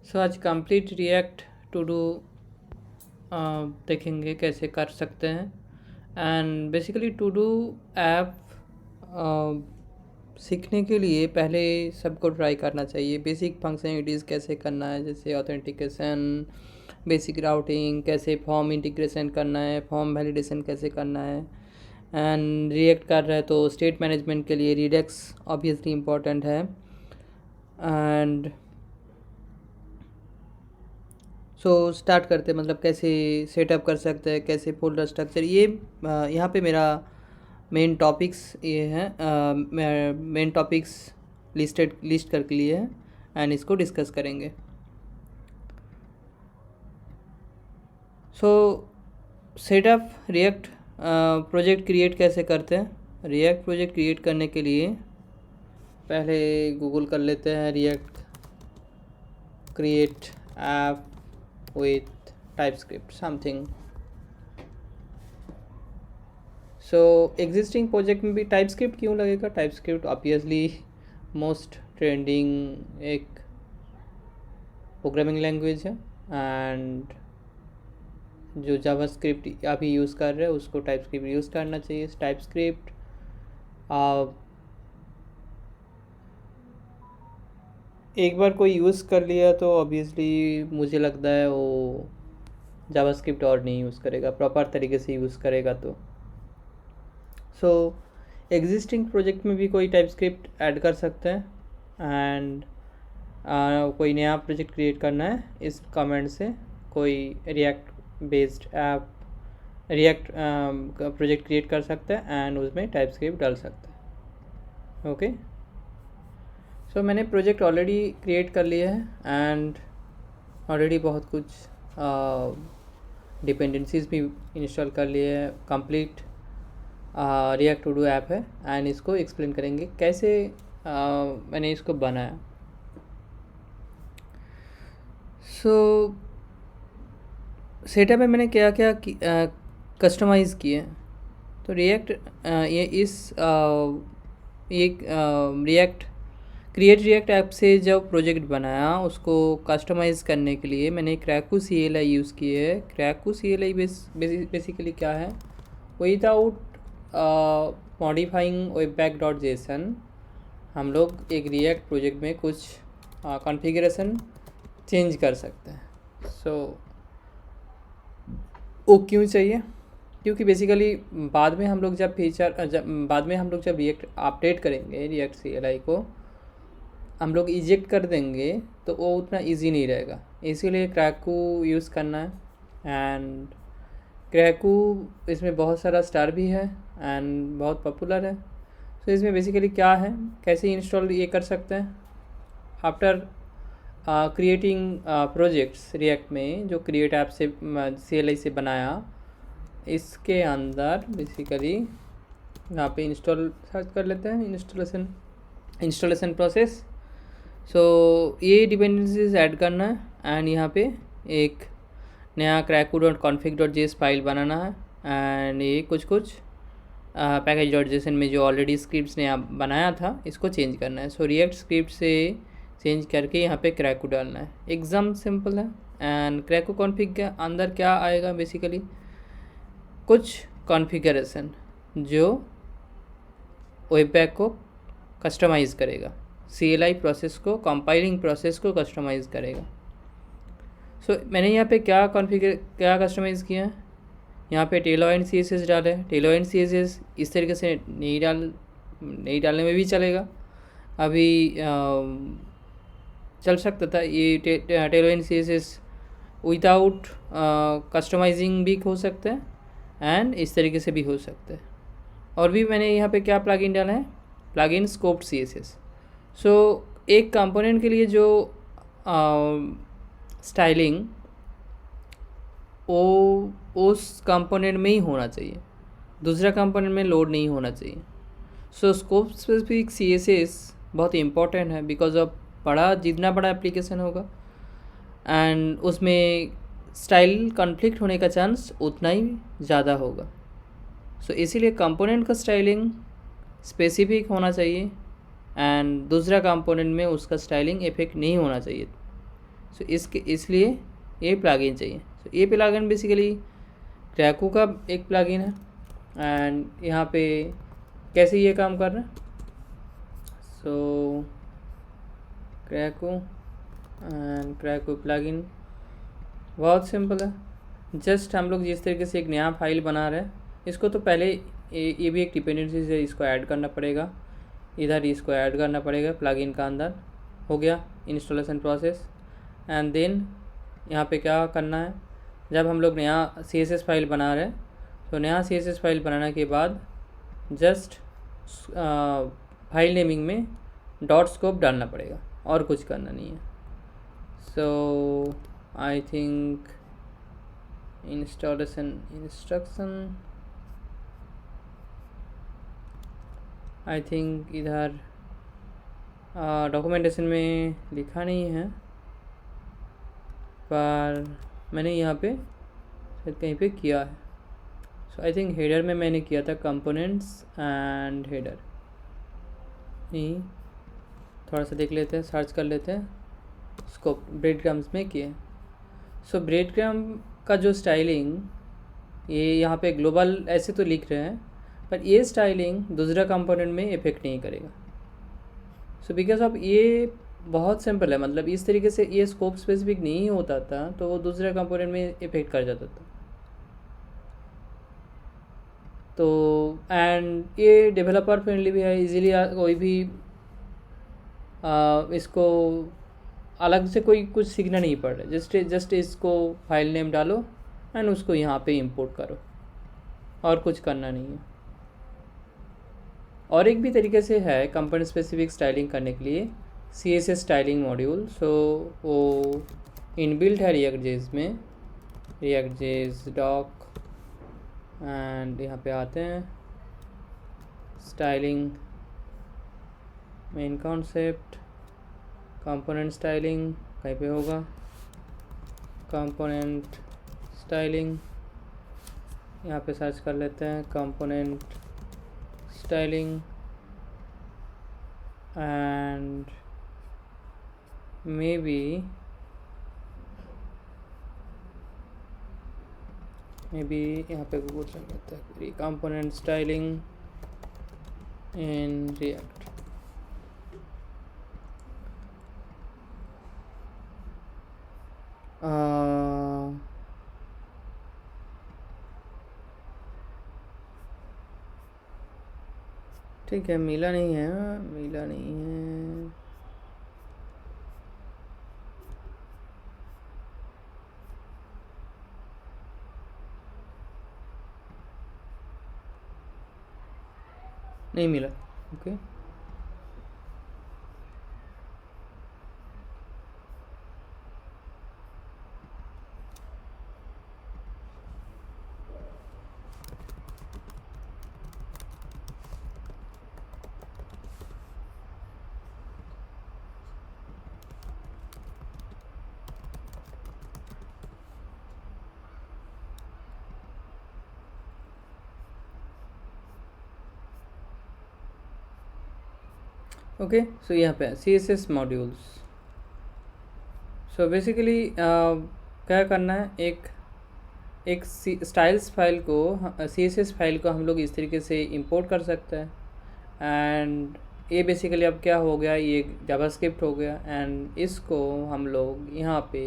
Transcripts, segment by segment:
सो आज complete React to do देखेंगे कैसे कर सकते हैं। And basically to do app सीखने के लिए पहले सबको ट्राई करना चाहिए। बेसिक फंक्शनलिटीज़ कैसे करना है, जैसे ऑथेंटिकेशन, बेसिक राउटिंग, कैसे फॉर्म इंटीग्रेशन करना है, फॉर्म वैलिडेशन कैसे करना है। एंड रिएक्ट कर रहे हैं तो स्टेट मैनेजमेंट के लिए रिडक्स ऑब्वियसली इम्पॉर्टेंट है। एंड स्टार्ट करते हैं, मतलब कैसे सेटअप कर सकते हैं, कैसे फोल्डर स्ट्रक्चर। ये यहाँ पे मेरा मेन टॉपिक्स ये है, मेन टॉपिक्स लिस्ट करके लिए है एंड इसको डिस्कस करेंगे। सेटअप रिएक्ट प्रोजेक्ट क्रिएट कैसे करते हैं। रिएक्ट प्रोजेक्ट क्रिएट करने के लिए पहले गूगल कर लेते हैं react create app with TypeScript something। Existing project में भी TypeScript क्यों लगेगा। TypeScript ऑब्वियसली मोस्ट ट्रेंडिंग एक प्रोग्रामिंग लैंग्वेज है एंड जो जावास्क्रिप्ट अभी यूज़ कर रहे हैं उसको TypeScript यूज़ करना चाहिए। TypeScript एक बार कोई यूज़ कर लिया तो ऑब्वियसली मुझे लगता है वो जावास्क्रिप्ट और नहीं यूज़ करेगा, प्रॉपर तरीके से यूज़ करेगा। तो एग्जिस्टिंग प्रोजेक्ट में भी कोई टाइपस्क्रिप्ट ऐड कर सकते हैं एंड कोई नया प्रोजेक्ट क्रिएट करना है इस कमेंट से कोई react based app react project create कर सकते हैं एंड उसमें टाइपस्क्रिप्ट डाल सकते हैं। ओके, मैंने प्रोजेक्ट ऑलरेडी क्रिएट कर लिया है एंड ऑलरेडी बहुत कुछ डिपेंडेंसीज भी इंस्टॉल कर लिए हैं। Complete React to do app है एंड इसको एक्सप्लेन करेंगे कैसे मैंने इसको बनाया। सेटअप में मैंने क्या क्या कस्टमाइज़ किए। तो react react create react app से जब प्रोजेक्ट बनाया उसको कस्टमाइज़ करने के लिए मैंने क्रैकू CLI यूज़ किए है। क्रैकू CLI बेसिकली क्या है, विदाउट मॉडिफाइंग webpack.json हम लोग एक रिएक्ट प्रोजेक्ट में कुछ कॉन्फ़िगरेशन चेंज कर सकते हैं। वो क्यों चाहिए, क्योंकि बेसिकली बाद में हम लोग जब रिएक्ट अपडेट करेंगे रिएक्ट CLI को हम लोग इजेक्ट कर देंगे तो वो उतना इजी नहीं रहेगा, इसीलिए क्रैकू यूज़ करना है। एंड क्रैकू इसमें बहुत सारा स्टार भी है एंड बहुत पॉपुलर है। इसमें बेसिकली क्या है, कैसे इंस्टॉल ये कर सकते हैं। आफ्टर क्रिएटिंग प्रोजेक्ट्स रिएक्ट में जो क्रिएट ऐप से CLI से बनाया, इसके अंदर बेसिकली यहाँ पे इंस्टॉल सर्च कर लेते हैं, इंस्टॉलेशन प्रोसेस। ये डिपेंडेंसीज ऐड करना है एंड यहाँ पे एक नया cracku.config.js फाइल बनाना है एंड ये कुछ पैकेज.json में जो ऑलरेडी स्क्रिप्ट्स ने बनाया था इसको चेंज करना है। रिएक्ट स्क्रिप्ट से चेंज करके यहाँ पे क्रैकू डालना है। एग्जाम सिंपल है एंड क्रैकू कॉन्फ़िग के अंदर क्या आएगा, बेसिकली कुछ कॉन्फ़िगरेशन जो वेबपैक को कस्टमाइज़ करेगा, CLI प्रोसेस को, कंपाइलिंग प्रोसेस को कस्टमाइज़ करेगा। मैंने यहाँ पे क्या कस्टमाइज़ किया है, यहाँ पे टेलो एंड CSS डाले। टेलो एंड CSS इस तरीके से नहीं डालने में भी चलेगा, अभी चल सकता था। ये टेलो एंड CSS विदाउट कस्टमाइजिंग भी हो सकता है एंड इस तरीके से भी हो सकता है। और भी मैंने यहाँ पे क्या प्लगइन डाला है, प्लगइन स्कोप्ड CSS। एक कंपोनेंट के लिए जो स्टाइलिंग वो उस कंपोनेंट में ही होना चाहिए, दूसरा कंपोनेंट में लोड नहीं होना चाहिए। स्कोप स्पेसिफिक CSS बहुत इम्पॉर्टेंट है, बिकॉज ऑफ जितना बड़ा एप्लीकेशन होगा एंड उसमें स्टाइल कॉन्फ्लिक्ट होने का चांस उतना ही ज़्यादा होगा। इसीलिए कंपोनेंट का स्टाइलिंग स्पेसिफिक होना चाहिए एंड दूसरा कंपोनेंट में उसका स्टाइलिंग इफेक्ट नहीं होना चाहिए। सो इसके इसलिए ये प्लगइन चाहिए। सो ये प्लगइन बेसिकली क्रैको का एक प्लगइन है एंड यहाँ पे कैसे ये काम कर रहा है। सो क्रैको एंड क्रैको प्लगइन बहुत सिंपल है। जस्ट हम लोग जिस तरीके से एक नया फाइल बना रहे हैं, इसको तो पहले ये भी एक डिपेंडेंसी है, इसको ऐड करना पड़ेगा, इधर इसको ऐड करना पड़ेगा प्लगइन का अंदर। हो गया इंस्टॉलेशन प्रोसेस। एंड देन यहाँ पे क्या करना है, जब हम लोग नया CSS फाइल बना रहे हैं तो नया CSS फाइल बनाने के बाद जस्ट फाइल नेमिंग में डॉट स्कोप डालना पड़ेगा और कुछ करना नहीं है। So I think installation instruction, I think इधर डॉक्यूमेंटेशन में लिखा नहीं है, पर मैंने यहाँ पे शायद कहीं पे किया है। सो आई थिंक हेडर में मैंने किया था, कंपोनेंट्स एंड हेडर। नहीं, थोड़ा सा देख लेते हैं, सर्च कर लेते हैं। स्कोप ब्रेड क्रम्स में किए। सो ब्रेड क्रम का जो स्टाइलिंग, ये यहाँ पे ग्लोबल ऐसे तो लिख रहे हैं, पर ये स्टाइलिंग दूसरा कंपोनेंट में इफेक्ट नहीं करेगा। सो बिकॉज ऑफ ये बहुत सिंपल है, मतलब इस तरीके से ये स्कोप स्पेसिफिक नहीं होता था तो वो दूसरे कंपोनेंट में इफेक्ट कर जाता था। तो एंड ये डेवलपर फ्रेंडली भी है, इजीली कोई भी इसको अलग से कोई कुछ सीखना नहीं पड़ रहा, जस्ट इसको फाइल नेम डालो एंड उसको यहाँ पे इंपोर्ट करो और कुछ करना नहीं है। और एक भी तरीके से है कंपोनेंट स्पेसिफिक स्टाइलिंग करने के लिए, CSS स्टाइलिंग मॉड्यूल। सो वो इनबिल्ट है React.js में, React.js डॉक, एंड यहाँ पे आते हैं styling, main concept, component styling कहीं पे होगा, कंपोनेंट स्टाइलिंग, यहाँ पे सर्च कर लेते हैं component styling and may be यहाँ पे गूगल चल जाता है, कंपोनेंट स्टाइलिंग इन React। ठीक है, मिला नहीं है, मिला नहीं है। नहीं मिला, ओके। ओके, सो यहाँ पे CSS मॉड्यूल्स। सो बेसिकली क्या करना है, एक स्टाइल्स फाइल को, CSS फाइल को हम लोग इस तरीके से इंपोर्ट कर सकते हैं। एंड ये बेसिकली अब क्या हो गया, ये जावास्क्रिप्ट हो गया। एंड इसको हम लोग यहाँ पे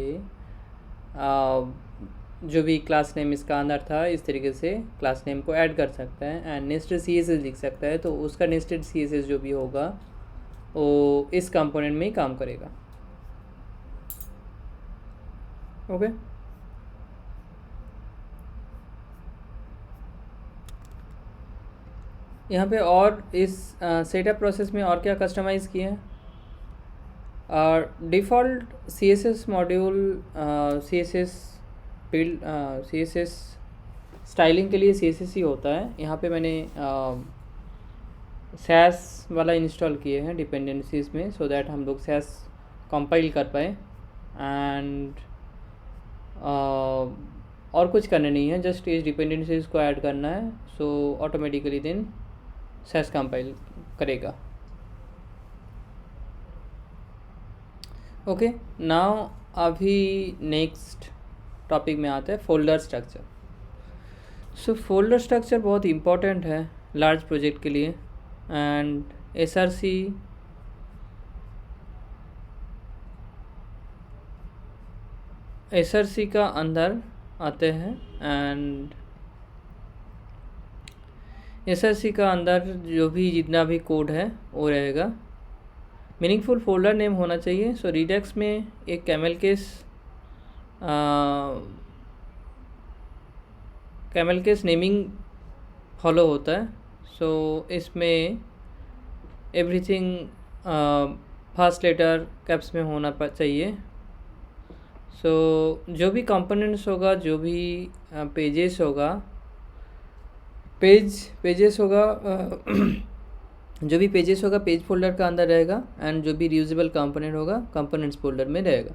जो भी क्लास नेम इसका अंदर था, इस तरीके से क्लास नेम को ऐड कर सकते हैं एंड नेस्टेड CSS लिख सकता है। तो उसका नेस्टेड CSS जो भी होगा वो इस कंपोनेंट में ही काम करेगा। ओके, यहाँ पे और इस सेटअप प्रोसेस में और क्या कस्टमाइज़ किए हैं, और default CSS module, CSS build, CSS styling के लिए CSS ही होता है। यहाँ पे मैंने सैस वाला इंस्टॉल किए हैं डिपेंडेंसीज में, सो दैट हम लोग सैस कंपाइल कर पाए। एंड और कुछ करना नहीं है, जस्ट इस डिपेंडेंसीज को ऐड करना है। So automatically then Sass compile करेगा। ओके, नाउ अभी नेक्स्ट टॉपिक में आता है folder structure. So folder structure बहुत इम्पोर्टेंट है लार्ज प्रोजेक्ट के लिए। एंड एसआरसी का अंदर आते हैं। एंड एसआरसी का अंदर जो भी जितना भी कोड है वो रहेगा। मीनिंगफुल फोल्डर नेम होना चाहिए। सो रिडक्स में एक कैमल केस नेमिंग फॉलो होता है। सो इसमें एवरीथिंग फर्स्ट लेटर कैप्स में होना चाहिए। सो जो भी कंपोनेंट्स होगा, जो भी पेजेस होगा जो भी पेजेस होगा पेज फोल्डर का अंदर रहेगा। एंड जो भी रियूजेबल कंपोनेंट होगा कंपोनेंट्स फोल्डर में रहेगा।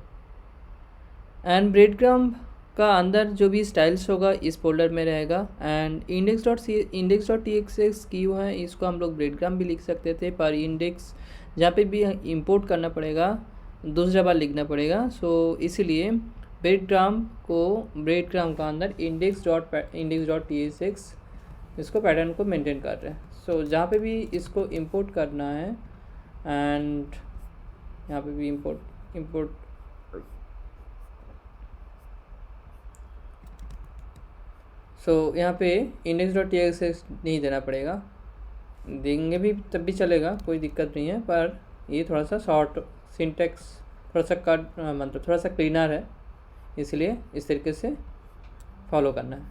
एंड ब्रेडक्रम्ब का अंदर जो भी स्टाइल्स होगा इस फोल्डर में रहेगा। एंड index.txt की है, इसको हम लोग ब्रेडक्रम्ब भी लिख सकते थे, पर इंडेक्स जहाँ पे भी इंपोर्ट करना पड़ेगा दूसरा बार लिखना पड़ेगा। सो इसीलिए ब्रेडक्रम्ब का अंदर index.txt इसको पैटर्न को मेंटेन कर रहे हैं। सो जहाँ पे भी इसको इंपोर्ट करना है एंड यहाँ पे भी इंपोर्ट यहाँ पे index.txt नहीं देना पड़ेगा, देंगे भी तब भी चलेगा, कोई दिक्कत नहीं है। पर ये थोड़ा सा शॉर्ट सिंटेक्स थोड़ा सा कट मतलब थोड़ा सा क्लीनर है, इसलिए इस तरीके से फॉलो करना है।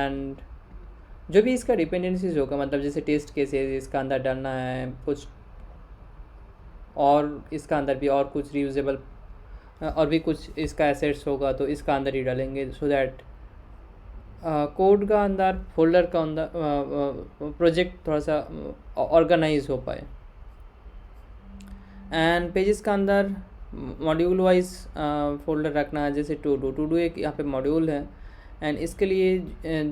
एंड जो भी इसका डिपेंडेंसीज होगा, मतलब जैसे टेस्ट केसेस इसका अंदर डालना है कुछ, और इसका अंदर भी और कुछ रियूजेबल और भी कुछ इसका एसेट्स होगा तो इसका अंदर ही डालेंगे, सो दैट कोड का अंदर फोल्डर का अंदर प्रोजेक्ट थोड़ा सा ऑर्गेनाइज हो पाए। एंड पेजेस का अंदर मॉड्यूल वाइज फोल्डर रखना है, जैसे टू डू एक यहाँ पे मॉड्यूल है। एंड इसके लिए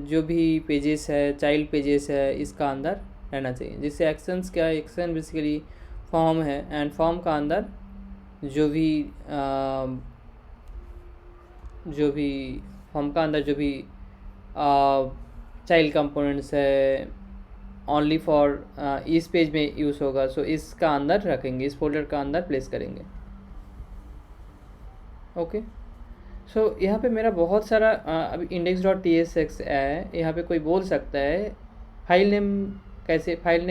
जो भी पेजेस है, चाइल्ड पेजेस है, इसका अंदर रहना चाहिए। जैसे एक्शंस क्या है, एक्शन बेसिकली फॉर्म है। एंड फॉर्म का अंदर जो भी चाइल्ड कंपोनेंट्स है ओनली फॉर इस पेज में यूज़ होगा, सो इसका अंदर रखेंगे, इस फोल्डर का अंदर प्लेस करेंगे। ओके, सो यहाँ पे मेरा बहुत सारा अभी index.tsx है। यहाँ पे कोई बोल सकता है फाइल नेम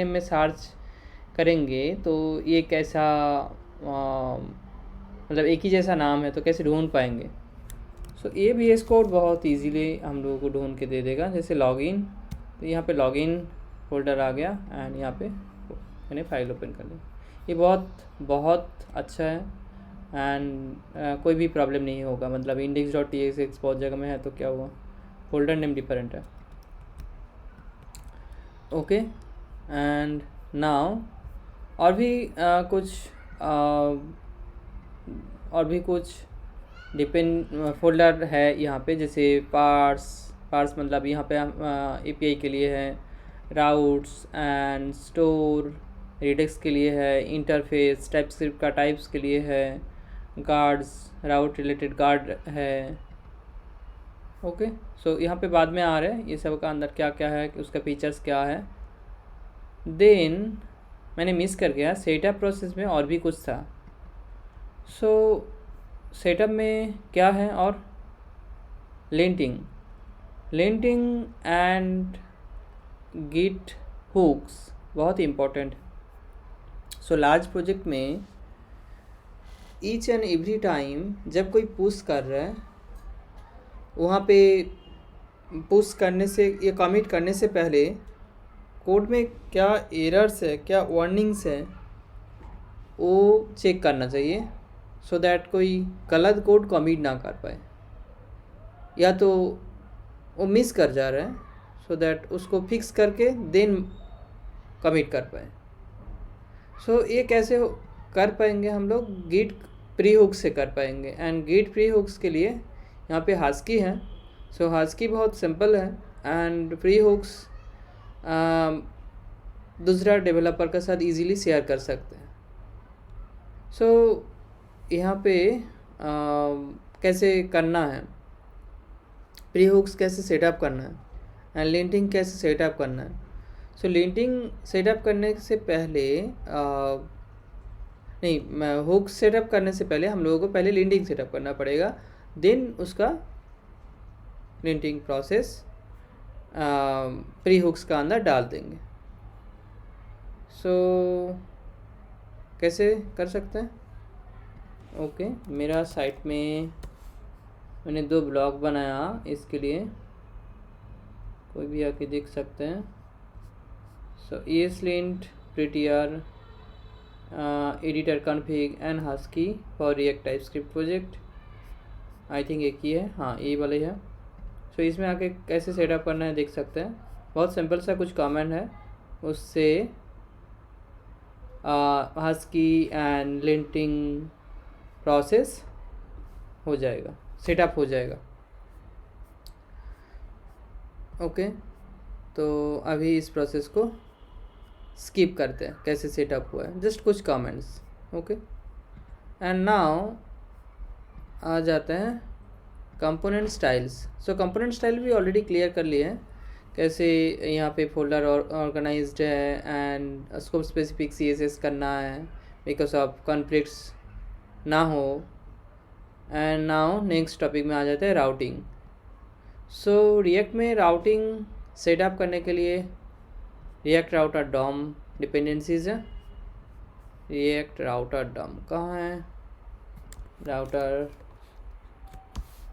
में सर्च करेंगे तो ये कैसा मतलब एक ही जैसा नाम है तो कैसे ढूंढ पाएंगे। सो ये VS कोड बहुत इजीली हम लोगों को ढूंढ के दे देगा। जैसे लॉगिन, तो यहाँ पे लॉगिन फोल्डर आ गया एंड यहाँ पे मैंने फाइल ओपन कर ली। ये बहुत अच्छा है एंड कोई भी प्रॉब्लम नहीं होगा। मतलब index.txt बहुत जगह में है तो क्या हुआ, फोल्डर नेम डिफरेंट है। ओके, एंड नाउ और भी कुछ डिपेंड फोल्डर है यहाँ पे, जैसे पार्स मतलब यहाँ पे API के लिए है, राउट्स एंड स्टोर रिडक्स के लिए है, इंटरफेस टाइपस्क्रिप्ट का टाइप्स के लिए है, गार्ड्स राउट रिलेटेड गार्ड है। ओके, सो यहाँ पे बाद में आ रहा है ये सब का अंदर क्या क्या है, उसका फीचर्स क्या है। देन मैंने मिस कर गया, सेटअप प्रोसेस में और भी कुछ था। सो सेटअप में क्या है, और लिंटिंग एंड गिट हुक्स बहुत इम्पोर्टेंट। सो लार्ज प्रोजेक्ट में ईच एंड एवरी टाइम जब कोई पुश कर रहा है, वहाँ पे पुश करने से या कमिट करने से पहले कोड में क्या एरर्स है, क्या वार्निंग्स है, वो चेक करना चाहिए, सो दैट कोई गलत कोड कमिट ना कर पाए, या तो वो मिस कर जा रहा है, सो दैट उसको फिक्स करके देन कमिट कर पाए। सो ये कैसे कर पाएंगे हम लोग, गिट प्री हुक्स से कर पाएंगे। एंड गिट प्री हुक्स के लिए यहाँ पे हास्की है। सो हास्की बहुत सिंपल है एंड प्री हुक्स दूसरा डेवलपर के साथ इजीली शेयर कर सकते हैं। सो यहाँ पे कैसे करना है, प्री हुक्स कैसे सेटअप करना है, एंड लिंटिंग कैसे सेटअप करना है। सो लिंटिंग सेटअप करने से पहले नहीं, हुक सेटअप करने से पहले हम लोगों को पहले लिंटिंग सेटअप करना पड़ेगा, देन उसका लिंटिंग प्रोसेस प्री हुक्स का अंदर डाल देंगे। सो कैसे कर सकते हैं? ओके, मेरा साइट में मैंने 2 ब्लॉग बनाया, इसके लिए कोई भी आके देख सकते हैं। सो ESLint prettier editor config and husky for react typescript project, I think एक ही है, हाँ ये वाले है। सो इसमें आके कैसे सेटअप करना है देख सकते हैं। बहुत सिंपल सा कुछ कमेंट है, उससे हस्की एंड लिंटिंग प्रोसेस हो जाएगा, सेटअप हो जाएगा। ओके, तो अभी इस प्रोसेस को स्किप करते हैं, कैसे सेटअप हुआ है, जस्ट कुछ कमेंट्स। ओके, एंड नाउ आ जाते हैं कंपोनेंट स्टाइल्स। सो कंपोनेंट स्टाइल भी ऑलरेडी क्लियर कर लिए हैं, कैसे यहाँ पे फोल्डर ऑर्गेनाइज्ड है एंड स्कोप स्पेसिफिक CSS करना है बिकॉज ऑफ कॉन्फ्लिक्ट्स ना हो। एंड नाउ नेक्स्ट टॉपिक में आ जाते हैं राउटिंग। सो रिएक्ट में राउटिंग सेटअप करने के लिए रिएक्ट राउटर डॉम डिपेंडेंसीज है। रिएक्ट राउटर डॉम कहाँ है?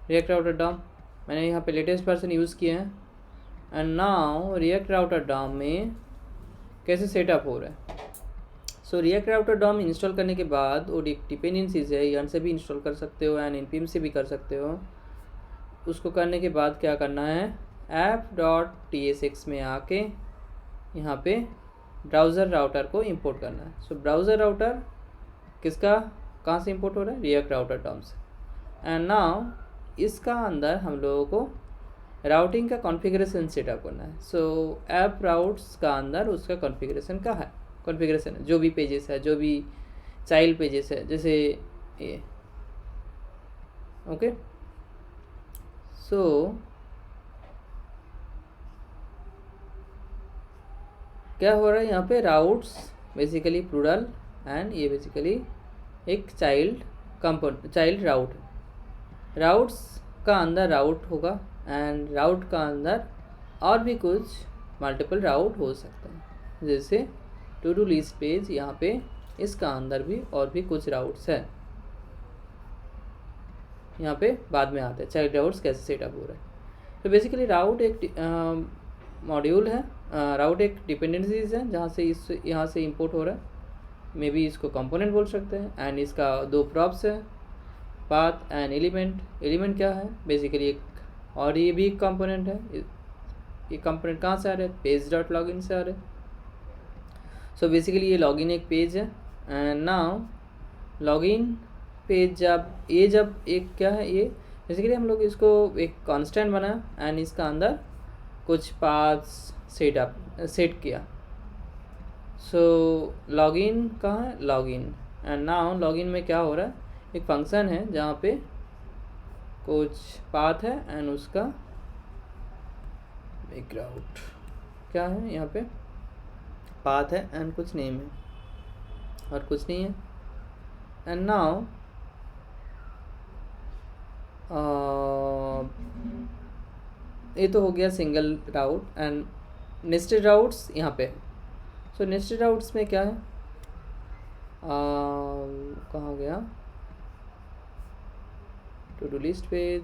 रिएक्ट राउटर डॉम मैंने यहाँ पे लेटेस्ट वर्जन यूज़ किए हैं। And now React Router DOM में कैसे सेटअप हो रहा है। So React Router DOM install करने के बाद वो डिपेंडेंसीज है, यन से भी इंस्टॉल कर सकते हो एंड npm से भी कर सकते हो। उसको करने के बाद क्या करना है, app.tsx में आके यहाँ पे ब्राउज़र राउटर को इंपोर्ट करना है। सो ब्राउज़र राउटर किसका, कहाँ से इंपोर्ट हो रहा है? रिएक्ट राउटर डॉम से। एंड नाउ इसका अंदर हम लोगों को राउटिंग का कॉन्फ़िगरेशन सेटअप करना है। सो ऐप राउट्स का अंदर उसका कॉन्फ़िगरेशन का है, कॉन्फ़िगरेशन है जो भी पेजेस है, जो भी चाइल्ड पेजेस है, जैसे ये। ओके, सो क्या हो रहा है यहाँ पे, राउट्स बेसिकली प्लूरल एंड ये बेसिकली एक चाइल्ड राउट। राउट्स का अंदर राउट होगा एंड राउट का अंदर और भी कुछ मल्टीपल राउट हो सकते हैं, जैसे टू डू लिस्ट पेज, यहाँ पे इसका अंदर भी और भी कुछ राउट्स है। यहाँ पे बाद में आते हैं चाइल्ड राउट्स कैसे सेटअप हो रहा है। तो बेसिकली राउट एक मॉड्यूल है, राउट एक डिपेंडेंसीज है जहाँ से यहाँ से इंपोर्ट हो रहा है, मे बी इसको कंपोनेंट बोल सकते हैं। एंड इसका 2 प्रॉप्स है, पाथ एंड एलिमेंट। एलिमेंट क्या है, बेसिकली एक, और ये भी एक कंपोनेंट है। ये कंपोनेंट कहाँ से आ रहे हैं, page.login से आ रहे हैं। सो बेसिकली ये लॉगिन एक पेज है। एंड नाउ लॉगिन पेज जब एक क्या है, ये बेसिकली हम लोग इसको एक कांस्टेंट बना एंड इसका अंदर कुछ पाथ्स सेट किया। सो लॉगिन कहाँ है, लॉगिन। एंड नाउ लॉगिन में क्या हो रहा है, एक फंक्शन है जहाँ पे कुछ पाथ है एंड उसका बैकग्राउंड क्या है, यहाँ पे पाथ है एंड कुछ नेम है और कुछ नहीं है। एंड नाउ ये तो हो गया single route and nested routes यहाँ पे। सो नेस्टेड राउट्स में क्या है, कहाँ गया, to do list page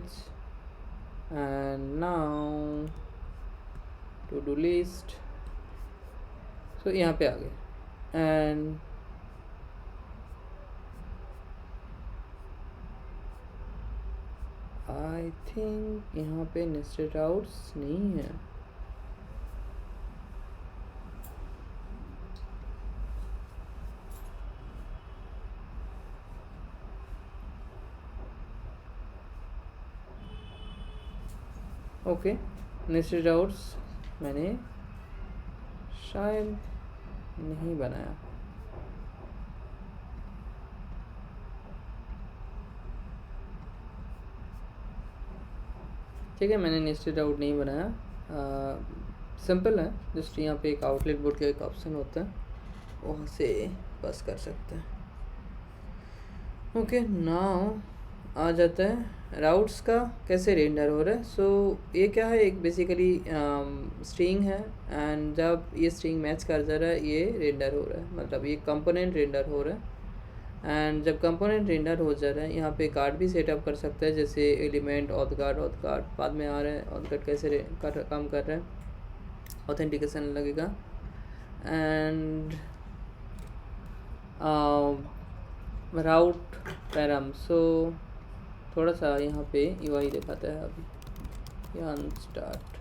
and now to do list. So यहाँ पे आ गए एंड आई थिंक यहाँ पे नेस्टेड राउट्स नहीं है। ओके, नेस्टेड राउट्स मैंने शायद नहीं बनाया। ठीक है, मैंने नेस्टेड राउट नहीं बनाया, सिंपल है। जस्ट यहाँ पे एक आउटलेट बोर्ड का एक ऑप्शन होता है, वहाँ से पास कर सकते हैं। ओके, नाउ आ जाता है राउट्स का कैसे रेंडर हो रहा है। सो ये क्या है, एक बेसिकली स्ट्रिंग है, एंड जब ये स्ट्रिंग मैच कर जा रहा है ये रेंडर हो रहा है, मतलब ये कंपोनेंट रेंडर हो रहा है। एंड जब कंपोनेंट रेंडर हो जा रहा है, यहाँ पे गार्ड भी सेटअप कर सकते हैं, जैसे एलिमेंट ऑथ गार्ड बाद में आ रहा है। ऑथ गार्ड कैसे काम कर रहा है, ऑथेंटिकेशन लगेगा। एंड राउट पैराम, सो थोड़ा सा यहाँ पे UI दिखाता है अभी, यहाँ start.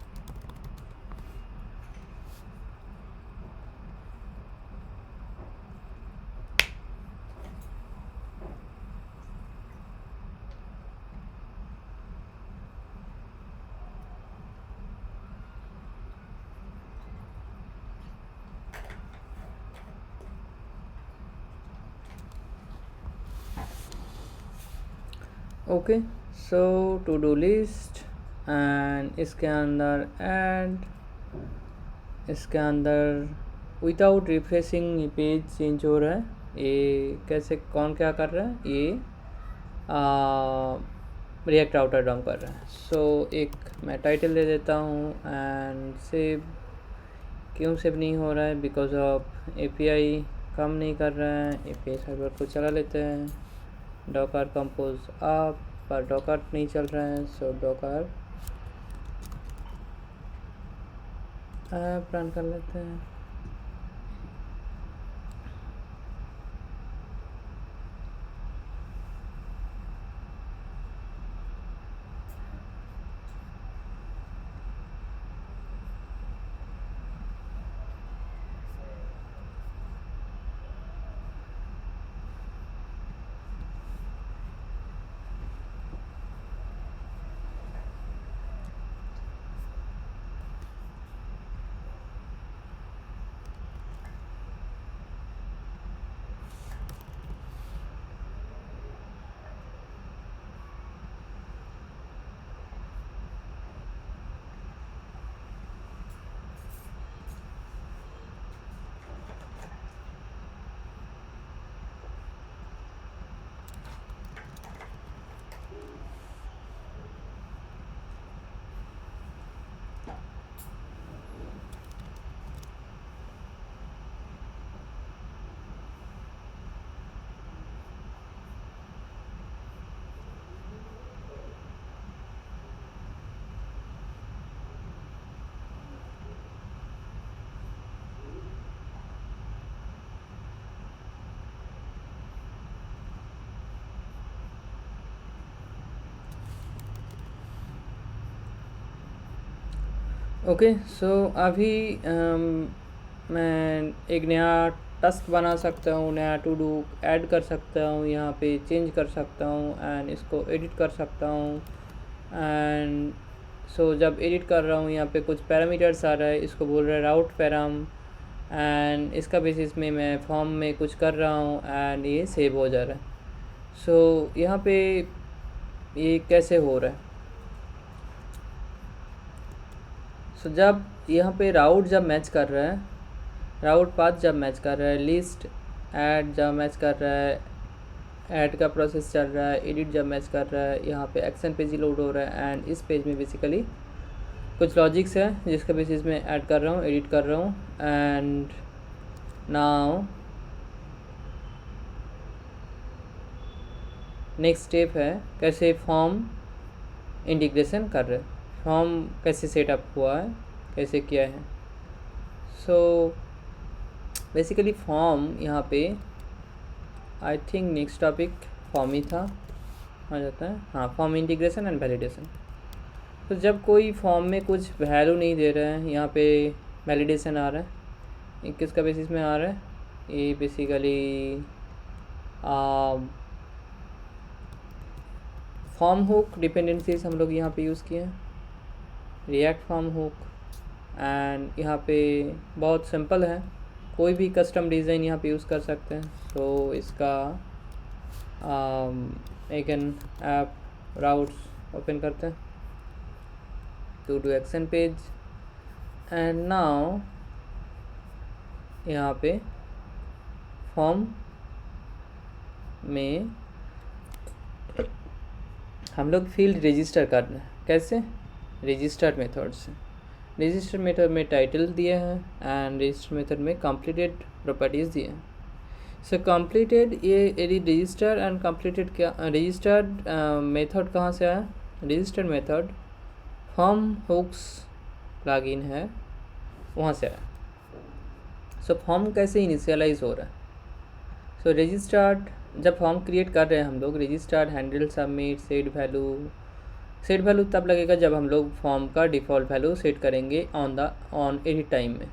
Okay, so to do list, and इसके अंदर ऐड, इसके अंदर विदाउट रिफ्रेशिंग ये पेज चेंज हो रहा है। ये कैसे, कौन क्या कर रहा है, ये रिएक्ट राउटर डम कर रहा है। सो एक मैं टाइटल दे देता हूँ, एंड सेव, क्यों सेव नहीं हो रहा है, बिकॉज ऑफ API काम नहीं कर रहा है। API सर्वर को चला लेते हैं, डॉकर कंपोज अप, पर डॉकर नहीं चल रहा है। सो डॉकर ऐप रन कर लेते हैं। ओके, सो अभी मैं एक नया टास्क बना सकता हूँ, नया टू डू ऐड कर सकता हूँ, यहाँ पे चेंज कर सकता हूँ, एंड इसको एडिट कर सकता हूँ। एंड सो जब एडिट कर रहा हूँ, यहाँ पे कुछ पैरामीटर्स आ रहा है, इसको बोल रहा है राउट पैराम, एंड इसका बेसिस में मैं फॉर्म में कुछ कर रहा हूँ, एंड ये सेव हो जा रहा है। सो यहाँ पे ये कैसे हो रहा है, सो जब यहाँ पे राउट जब मैच कर रहा है, राउट पाथ जब मैच कर रहा है, लिस्ट ऐड जब मैच कर रहा है, ऐड का प्रोसेस चल रहा है, एडिट जब मैच कर रहा है, यहाँ पे एक्शन पेज ही लोड हो रहा है। एंड इस पेज में बेसिकली कुछ लॉजिक्स है जिसका बेसिस में ऐड कर रहा हूँ, एडिट कर रहा हूँ। एंड नाउ नेक्स्ट स्टेप है कैसे फॉर्म इंटीग्रेशन कर रहे हैं, फॉर्म कैसे सेटअप हुआ है, कैसे किया है। सो बेसिकली फॉर्म यहाँ पे I think next topic form ही था, आ जाता है। हाँ, फॉर्म इंटीग्रेशन एंड वैलिडेशन। तो जब कोई फॉर्म में कुछ वैल्यू नहीं दे रहा है, यहाँ पे वैलिडेशन आ रहा है। ये किसका बेसिस में आ रहा है, ये बेसिकली फॉर्म हुक डिपेंडेंसीज हम लोग यहाँ पे यूज़ किए हैं, रिएक्ट फॉर्म हुक। एंड यहाँ पे बहुत सिंपल है, कोई भी कस्टम डिज़ाइन यहाँ पे यूज़ कर सकते हैं। सो इसका एक ऐप राउट्स ओपन करते हैं। To do action page. And now यहाँ पे फॉर्म में हम लोग फील्ड रजिस्टर कर रहे हैं। कैसे? रजिस्टर मेथड से। रजिस्टर मेथड में टाइटल दिए हैं एंड रजिस्टर मेथड में कंप्लीटेड प्रॉपर्टीज़ दिए हैं। सो कंप्लीटेड, ये यदि रजिस्टर एंड कंप्लीटेड क्या, रजिस्टर्ड मेथड कहाँ से आया? Registered method form hooks plugin है, वहाँ से आया। सो फॉर्म कैसे इनिशियलाइज हो रहा है? सो रजिस्टर्ड, जब फॉर्म क्रिएट कर रहे हैं हम लोग, registered handle submit set value तब लगेगा जब हम लोग फॉर्म का डिफ़ॉल्ट वैल्यू सेट करेंगे ऑन एडिट टाइम में।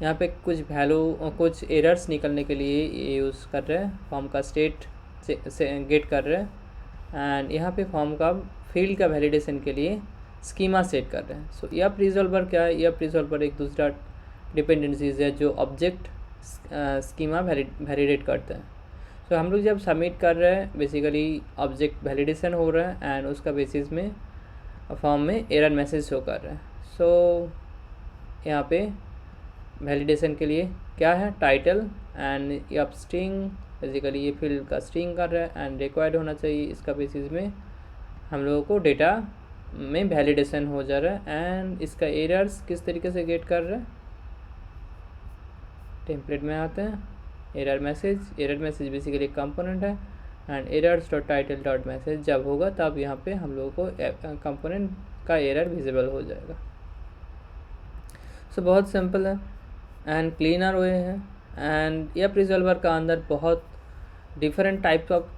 यहाँ पे कुछ वैल्यू, कुछ एरर्स निकलने के लिए ये यूज़ कर रहे हैं, फॉर्म का स्टेट से गेट कर रहे हैं। एंड यहाँ पे फॉर्म का फील्ड का वैलिडेशन के लिए स्कीमा सेट कर रहे हैं। सो यप रिजॉल्वर क्या है? यप रिजॉल्वर एक दूसरा डिपेंडेंसीज है जो ऑब्जेक्ट स्कीमा वैलिडेट करते हैं। सो हम लोग जब सबमिट कर रहे हैं, बेसिकली ऑब्जेक्ट वैलिडेशन हो रहा है एंड उसका बेसिस में फॉर्म में एरर मैसेज शो कर रहा है। सो यहाँ पे वैलिडेशन के लिए क्या है? Title and yup string, basically ये फील्ड का स्ट्रिंग कर रहा है एंड रिक्वायर्ड होना चाहिए। इसका बेसिस में हम लोगों को डेटा में वैलिडेशन हो जा रहा है। एंड इसका एरर्स किस तरीके से गेट कर रहा है? टेम्पलेट में आते हैं, एरर मैसेज बेसिकली एक कंपोनेंट है and errors dot title dot message जब होगा तब यहाँ पे हम लोगों को कंपोनेंट का एरर विजिबल हो जाएगा। सो बहुत सिंपल है एंड क्लीनर वे है। एंड यप रिजॉल्वर का अंदर बहुत डिफरेंट टाइप्स ऑफ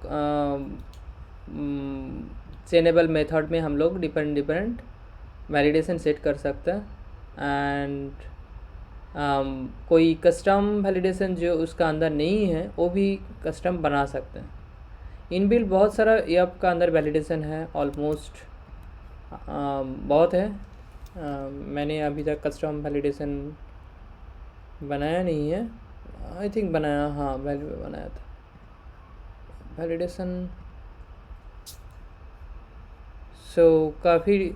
चेनेबल मेथड में हम लोग डिफरेंट वैलिडेशन सेट कर सकते हैं। एंड कोई कस्टम वैलिडेशन जो उसका अंदर नहीं है वो भी कस्टम बना सकते हैं। इनबिल्ट बहुत सारा यप का अंदर वैलिडेशन है, ऑलमोस्ट बहुत है। मैंने अभी तक कस्टम वैलिडेशन बनाया नहीं है, आई थिंक बनाया, हाँ बनाया था वैलिडेशन। सो काफ़ी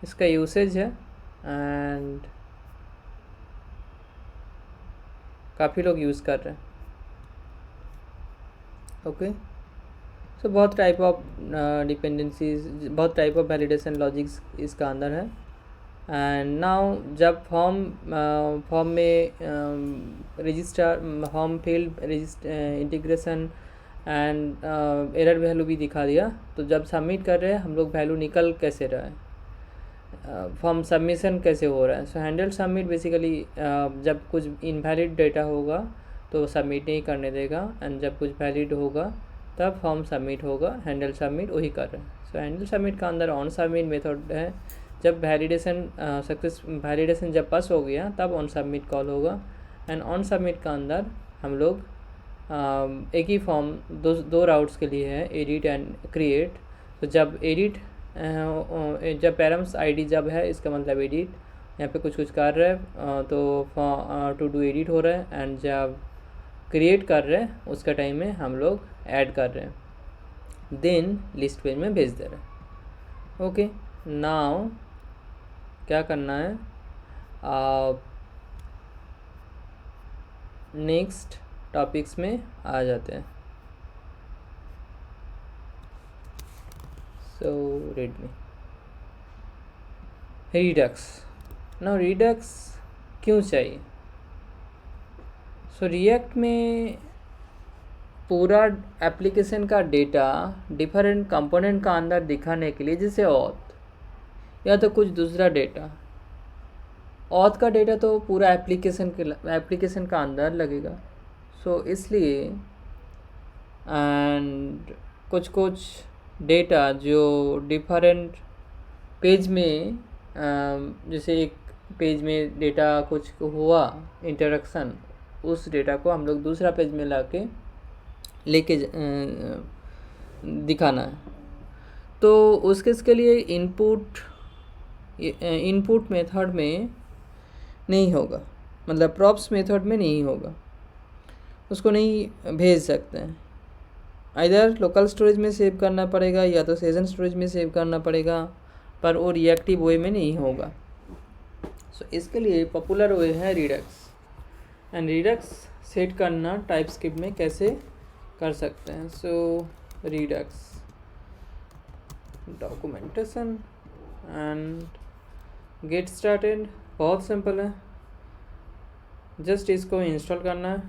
इसका यूसेज है एंड काफ़ी लोग यूज़ कर रहे हैं। ओके, सो बहुत टाइप ऑफ डिपेंडेंसीज, बहुत टाइप ऑफ वैलिडेशन लॉजिक्स इसका अंदर है। एंड नाउ जब फॉर्म में register form field integration and error value भी दिखा दिया, तो जब सबमिट कर रहे हैं हम लोग वैल्यू निकल कैसे रहा है, फॉर्म सबमिशन कैसे हो रहा है। सो हैंडल सबमिट बेसिकली जब कुछ इनवैलिड डेटा होगा तो सबमिट नहीं करने देगा एंड जब कुछ वैलिड होगा तब फॉर्म सबमिट होगा। हैंडल सबमिट वही कर रहे हैं। सो हैंडल सबमिट का अंदर ऑन सबमिट मेथड है, जब वैलिडेशन जब पास हो गया तब ऑन सबमिट कॉल होगा। एंड ऑन सबमिट का अंदर हम लोग एक ही फॉर्म दो राउट्स के लिए है, एडिट एंड क्रिएट। तो जब एडिट जब पैरम्स आईडी जब है, इसका मतलब एडिट, यहाँ पे कुछ कर रहे हैं तो टू डू एडिट हो रहा है। एंड जब क्रिएट कर रहे हैं उसका टाइम में हम लोग ऐड कर रहे हैं, देन लिस्ट पेज में भेज दे रहे हैं। ओके, नाउ क्या करना है, नेक्स्ट टॉपिक्स में आ जाते हैं। सो रीड मी रिडक्स। नाउ रिडक्स क्यों चाहिए? सो रिएक्ट में पूरा एप्लीकेशन का डेटा डिफरेंट कंपोनेंट का अंदर दिखाने के लिए, जैसे ऑथ या तो कुछ दूसरा डेटा, ऑथ का डेटा तो पूरा एप्लीकेशन का अंदर लगेगा। सो इसलिए एंड कुछ डेटा जो डिफरेंट पेज में, जैसे एक पेज में डेटा कुछ हुआ इंटरेक्शन, उस डेटा को हम लोग दूसरा पेज में लेके दिखाना है। तो उसके लिए इनपुट मेथड में नहीं होगा, मतलब प्रॉप्स मेथड में नहीं होगा, उसको नहीं भेज सकते हैं। इधर लोकल स्टोरेज में सेव करना पड़ेगा या तो सेशन स्टोरेज में सेव करना पड़ेगा। पर वो रिएक्टिव वे में नहीं होगा। सो इसके लिए पॉपुलर वे है रिडक्स। एंड रिडक्स सेट करना टाइपस्क्रिप्ट में कैसे कर सकते हैं। So Redux documentation and get started, बहुत सिंपल है, जस्ट इसको इंस्टॉल करना है।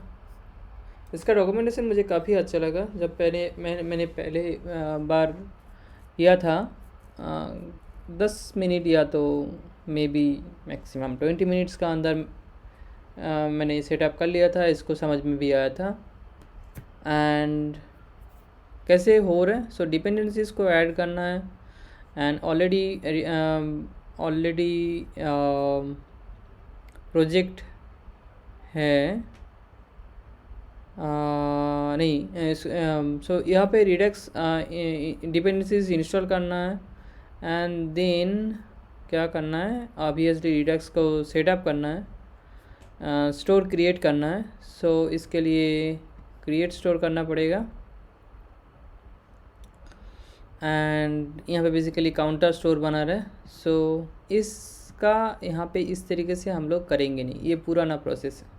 इसका डॉक्यूमेंटेशन मुझे काफ़ी अच्छा लगा। जब मैंने पहले बार किया था 10 मिनट या तो मे बी मैक्सिमम 20 मिनट्स का अंदर मैंने सेटअप कर लिया था, इसको समझ में भी आया था। एंड कैसे हो रहा है, सो डिपेंडेंसीज को ऐड करना है। एंड ऑलरेडी प्रोजेक्ट है नहीं, सो यहाँ पे रिडक्स डिपेंडेंसीज इंस्टॉल करना है। एंड देन क्या करना है, ऑब्वियसली रिडक्स को सेटअप करना है, स्टोर क्रिएट करना है। सो इसके लिए क्रिएट स्टोर करना पड़ेगा। एंड यहाँ पे बेसिकली काउंटर स्टोर बना रहा है। सो इसका यहाँ पे इस तरीके से हम लोग करेंगे नहीं, ये पुराना प्रोसेस है।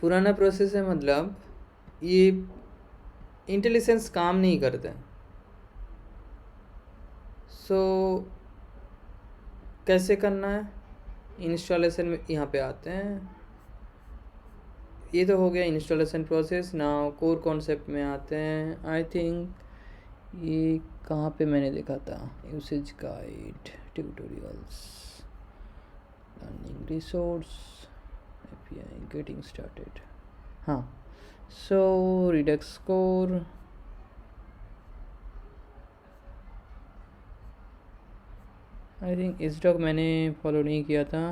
पुराना प्रोसेस है मतलब ये इंटेलिजेंस काम नहीं करता। सो कैसे करना है, इंस्टॉलेशन में यहाँ पे आते हैं। ये तो हो गया installation process. Now core concept में आते हैं। आई थिंक ये कहाँ पे मैंने देखा था, usage guide, tutorials, learning resource, API, getting started. हाँ, so Redux core, I think इस डॉक मैंने फॉलो नहीं किया था।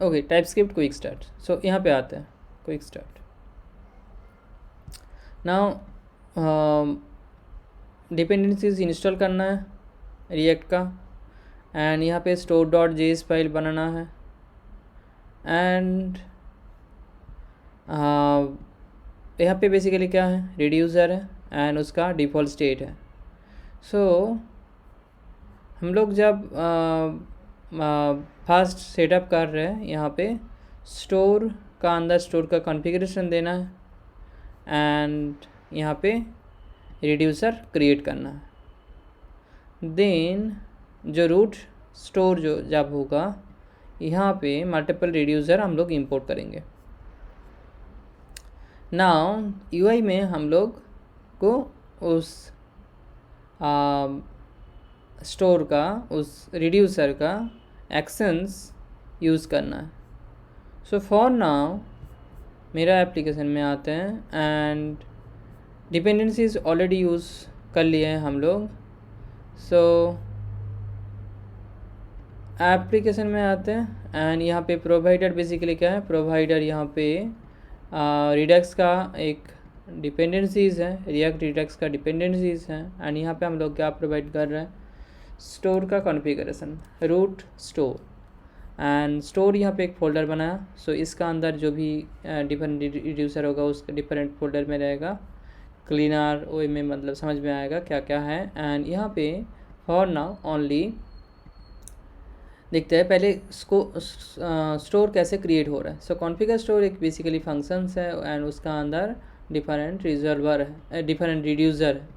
Okay, TypeScript quick start. So यहाँ पे आते हैं quick start. Now dependencies install करना है रिएक्ट का। एंड यहाँ पे store.js फाइल बनाना है। एंड यहाँ पे बेसिकली क्या है, रिड्यूसर है एंड उसका डिफ़ॉल्ट स्टेट है। सो हम लोग जब फास्ट सेटअप कर रहे हैं, यहाँ पे स्टोर का अंदर स्टोर का कॉन्फ़िगरेशन देना है एंड यहाँ पे रिड्यूसर क्रिएट करना है। देन जो रूट स्टोर जो जब होगा, यहाँ पे मल्टीपल रिड्यूसर हम लोग इंपोर्ट करेंगे। नाउ UI में हम लोग को उस स्टोर का, उस रिड्यूसर का एक्शंस यूज़ करना है। सो फॉर नाउ मेरा एप्लीकेशन में आते हैं एंड डिपेंडेंसीज ऑलरेडी यूज़ कर लिए हैं हम लोग। सो एप्लीकेशन में आते हैं एंड यहाँ पे प्रोवाइडर बेसिकली क्या है, प्रोवाइडर यहाँ पे रिडक्स का एक डिपेंडेंसीज़ है, रिएक्ट रिडक्स का डिपेंडेंसीज़ हैं। एंड यहाँ पे हम लोग क्या प्रोवाइड कर रहे हैं, स्टोर का configuration, root store. And store यहाँ पे एक फ़ोल्डर बनाया। सो इसका अंदर जो भी डिफरेंट रिड्यूसर होगा उसके डिफरेंट फोल्डर में रहेगा, क्लीनर वे में, मतलब समझ में आएगा क्या क्या है। एंड यहाँ पे फॉर नाउ ओनली देखते हैं पहले इसको स्टोर कैसे क्रिएट हो रहा है। सो कॉन्फ़िगर स्टोर एक बेसिकली फंक्शंस है एंड उसका अंदर डिफरेंट रिजर्वर है, डिफरेंट रिड्यूसर है।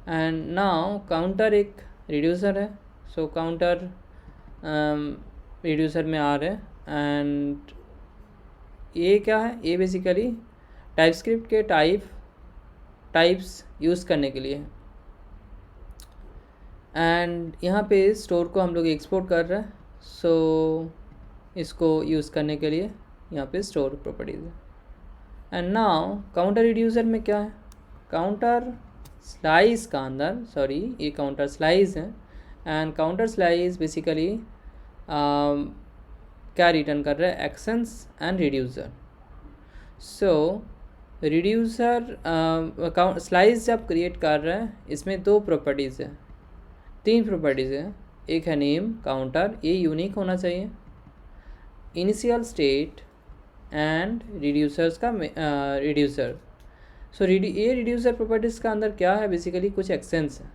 एंड नाउ काउंटर एक रिड्यूसर है। सो काउंटर रिड्यूसर में आ रहे हैं। एंड ये क्या है, ये बेसिकली टाइपस्क्रिप्ट के टाइप्स यूज़ करने के लिए है। एंड यहाँ पे स्टोर को हम लोग एक्सपोर्ट कर रहे हैं। सो इसको यूज़ करने के लिए यहाँ पे स्टोर प्रॉपर्टीज़ है। एंड नाउ काउंटर रिड्यूसर में क्या है, काउंटर स्लाइस का अंदर, सॉरी ये काउंटर स्लाइस है। एंड काउंटर स्लाइस बेसिकली क्या रिटर्न कर रहा है, actions and reducer. So reducer slice जब क्रिएट कर रहे हैं, इसमें 2 प्रॉपर्टीज़ है, 3 प्रॉपर्टीज़ है। एक है नेम काउंटर, ये यूनिक होना चाहिए। इनिशियल स्टेट एंड रिड्यूसर्स का रिड्यूसर। सो ये रिड्यूसर प्रॉपर्टीज़ का अंदर क्या है, बेसिकली कुछ एक्शंस है,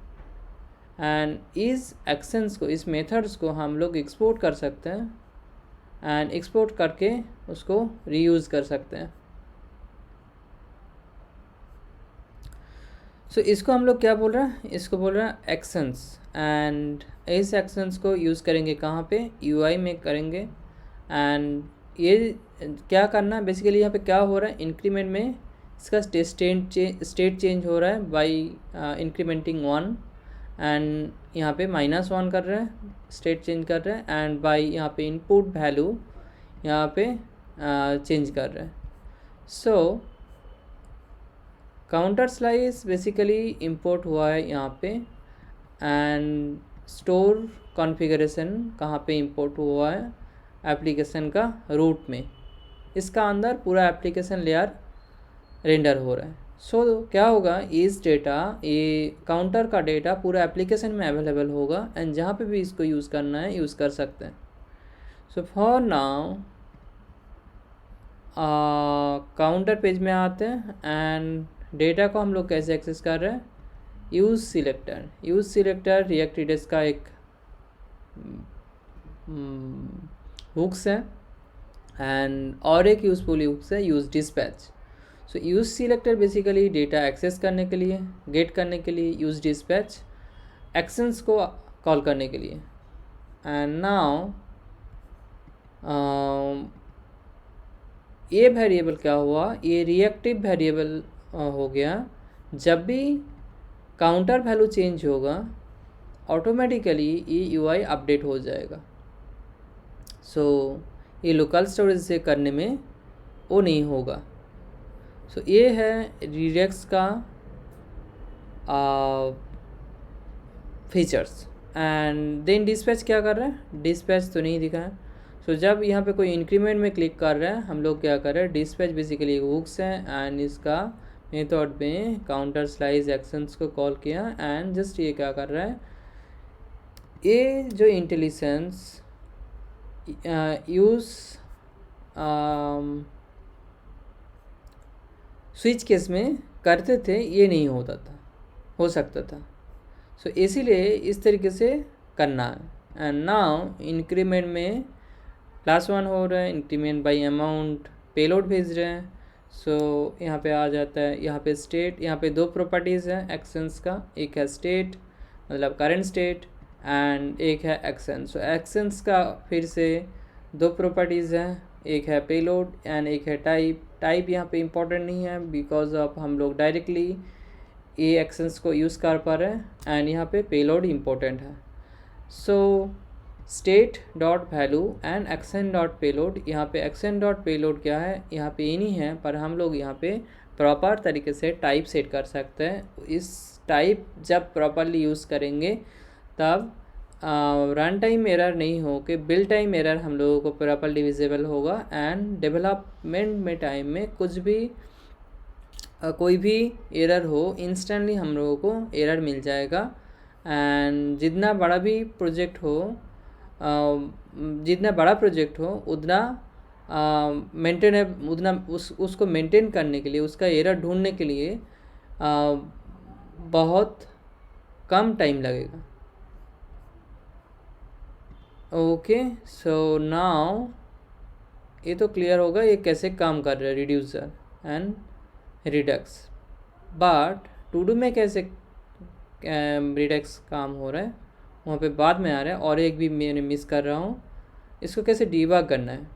एंड इस एक्शंस को, इस मेथड्स को हम लोग एक्सपोर्ट कर सकते हैं एंड एक्सपोर्ट करके उसको रीयूज़ कर सकते हैं। सो इसको हम लोग क्या बोल रहे हैं, इसको बोल रहे हैं एक्शंस, एंड इस एक्शंस को यूज़ करेंगे कहाँ पे, यूआई में करेंगे। एंड ये क्या करना है, बेसिकली यहाँ पे क्या हो रहा है, इंक्रीमेंट में इसका स्टेट चेंज हो रहा है बाई इंक्रीमेंटिंग 1, एंड यहाँ पे -1 कर रहे हैं, स्टेट चेंज कर रहे हैं, एंड बाई यहाँ पे इनपुट वैल्यू यहाँ पे चेंज कर रहे हैं। सो काउंटर स्लाइस बेसिकली इंपोर्ट हुआ है यहाँ पे, एंड स्टोर कॉन्फ़िगरेशन कहाँ पे इंपोर्ट हुआ है, एप्लीकेशन का रूट में, इसका अंदर पूरा एप्लीकेशन लेयर रेंडर हो रहा है। सो क्या होगा, इस डेटा, ये काउंटर का डेटा पूरा एप्लीकेशन में अवेलेबल होगा, एंड जहाँ पे भी इसको यूज़ करना है यूज़ कर सकते हैं। So for now counter page में आते हैं, एंड डेटा को हम लोग कैसे एक्सेस कर रहे हैं, यूज़ सिलेक्टर रिएक्ट रिडेक्स का एक हुक्स है, एंड और एक यूज़फुल हुक्स है use dispatch. So use selector basically data access करने के लिए, गेट करने के लिए, यूज़ डिस्पैच एक्शंस को कॉल करने के लिए। एंड नाउ ये वेरिएबल क्या हुआ, ये रिएक्टिव वेरिएबल हो गया। जब भी काउंटर वैल्यू चेंज होगा ऑटोमेटिकली ये यूआई अपडेट हो जाएगा। सो ये लोकल स्टोरेज से करने में वो नहीं होगा। सो ये है रिडेक्स का फीचर्स। एंड देन डिस्पैच क्या कर रहा है, डिस्पैच तो नहीं दिखा है। सो जब यहाँ पे कोई इंक्रीमेंट में क्लिक कर रहा है, हम लोग क्या कर रहे हैं, डिस्पैच बेसिकली हुक्स है, एंड इसका मेथड में काउंटर स्लाइस एक्शंस को कॉल किया, एंड जस्ट ये क्या कर रहा है, ये जो इंटेलिजेंस यूज़ स्विच केस में करते थे, ये नहीं होता था, हो सकता था। सो इसीलिए इस तरीके से करना है। एंड नाउ इंक्रीमेंट में +1 हो रहा है, इंक्रीमेंट बाई अमाउंट पेलोड भेज रहे हैं। सो यहाँ पे आ जाता है, यहाँ पे स्टेट, यहाँ पे दो प्रॉपर्टीज़ हैं एक्शंस का, एक है स्टेट मतलब करंट स्टेट, एंड एक है एक्शन। सो एक्शंस का फिर से दो प्रॉपर्टीज़ हैं, एक है पेलोड एंड एक है टाइप यहाँ पे इम्पोर्टेंट नहीं है, बिकॉज ऑफ हम लोग डायरेक्टली ये एक्शंस को यूज़ कर पा रहे हैं, एंड यहाँ पे पेलोड इम्पोर्टेंट है। So state dot value and action dot payload, यहाँ पे एक्शन डॉट पेलोड क्या है, यहाँ पे ये नहीं है, पर हम लोग यहाँ पे प्रॉपर तरीके से टाइप सेट कर सकते हैं। इस टाइप जब प्रॉपरली यूज़ करेंगे तब रन टाइम एरर नहीं हो के बिल्ड टाइम एरर हम लोगों को प्रॉपरली विजिबल होगा, एंड डेवलपमेंट में टाइम में कुछ भी कोई भी एरर हो इंस्टेंटली हम लोगों को एरर मिल जाएगा। एंड जितना बड़ा प्रोजेक्ट हो उतना उसको मेंटेन करने के लिए, उसका एरर ढूंढने के लिए बहुत कम टाइम लगेगा। ओके, सो नाउ ये तो क्लियर होगा ये कैसे काम कर रहा है reducer and Redux. But to do में कैसे रिडक्स काम हो रहा है वहाँ पे बाद में आ रहा है, और एक भी मैंने मिस कर रहा हूँ, इसको कैसे डीबग करना है।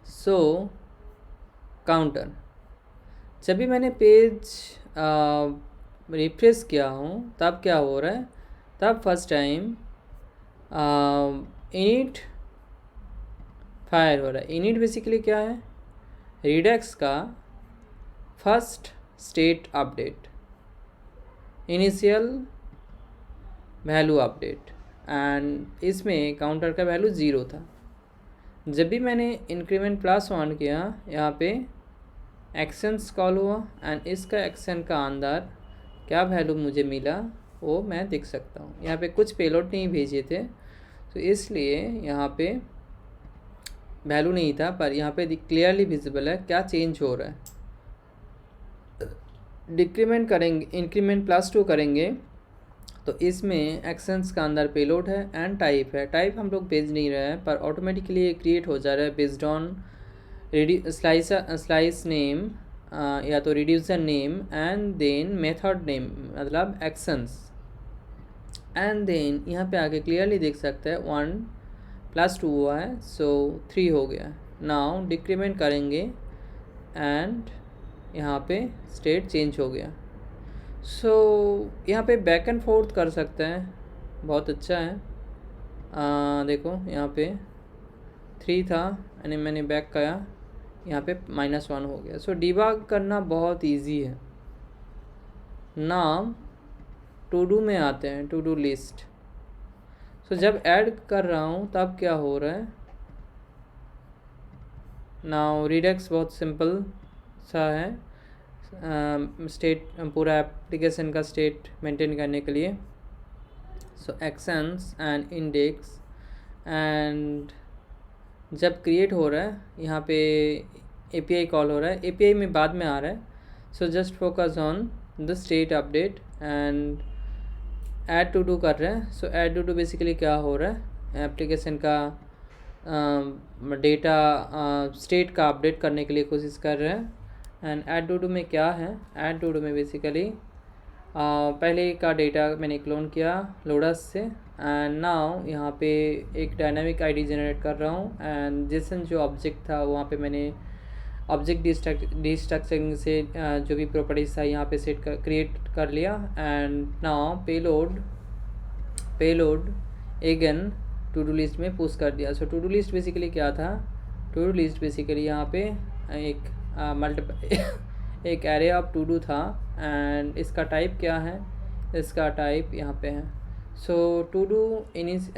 सो काउंटर, जब भी मैंने पेज रिफ्रेश किया हूँ तब क्या हो रहा है, तब फर्स्ट टाइम इनिट फायर हो रहा है। इनिट बेसिकली क्या है, रिडक्स का first state update, initial value update, and इसमें काउंटर का वैल्यू 0 था। जब भी मैंने इंक्रीमेंट +1 किया, यहाँ पे एक्शंस कॉल हुआ, एंड इसका एक्शन का अंदर क्या वैल्यू मुझे मिला वो मैं देख सकता हूँ। यहाँ पे कुछ पेलोड नहीं भेजे थे, तो इसलिए यहाँ पे वैल्यू नहीं था, पर यहाँ पे क्लियरली विजिबल है क्या चेंज हो रहा है। डिक्रीमेंट करेंगे, इंक्रीमेंट +2 करेंगे तो इसमें एक्शंस का अंदर पेलोड है एंड टाइप है। टाइप हम लोग भेज नहीं रहे हैं, पर ऑटोमेटिकली क्रिएट हो जा रहा है बेस्ड ऑन स्लाइस नेम या तो reducer name and then method name, मतलब एक्शंस। एंड देन यहाँ पे आगे क्लियरली देख सकते हैं 1+2 हुआ है, सो 3 हो गया। नाउ डिक्रीमेंट करेंगे एंड यहाँ पे स्टेट चेंज हो गया। सो यहाँ पे बैक एंड फोर्थ कर सकते हैं, बहुत अच्छा है। देखो यहाँ पे 3 था यानी मैंने बैक किया, यहाँ पे -1 हो गया। सो डिबग करना बहुत इजी है। नाउ टू डू में आते हैं, टू डू लिस्ट। सो जब ऐड कर रहा हूँ तब क्या हो रहा है, नाउ रिडक्स बहुत सिंपल सा है, स्टेट पूरा एप्लीकेशन का स्टेट मेंटेन करने के लिए। सो एक्शंस एंड इंडेक्स, एंड जब क्रिएट हो रहा है यहाँ पे API कॉल हो रहा है, API में बाद में आ रहा है। So just focus on the state update and add to do कर रहे हैं। So add to do basically क्या हो रहा है, एप्लीकेशन का डेटा स्टेट का अपडेट करने के लिए कोशिश कर रहे हैं। एंड ऐड टू डू में क्या है, ऐड टू डू में बेसिकली पहले का डेटा मैंने क्लोन किया लोडस से, एंड नाउ यहाँ पे एक डायनामिक आईडी जनरेट कर रहा हूँ। एंड जेसन जो ऑब्जेक्ट था वहाँ पे मैंने ऑब्जेक्ट डिस्ट्रक्चरिंग से जो भी प्रॉपर्टीज था यहाँ पे क्रिएट कर लिया। And now payload again to do list में पुश कर दिया। So to do list basically क्या था, टू डू लिस्ट बेसिकली यहाँ पे एक एरे ऑफ टू डू था, एंड इसका टाइप क्या है, इसका टाइप यहाँ पे है। सो टू डू इस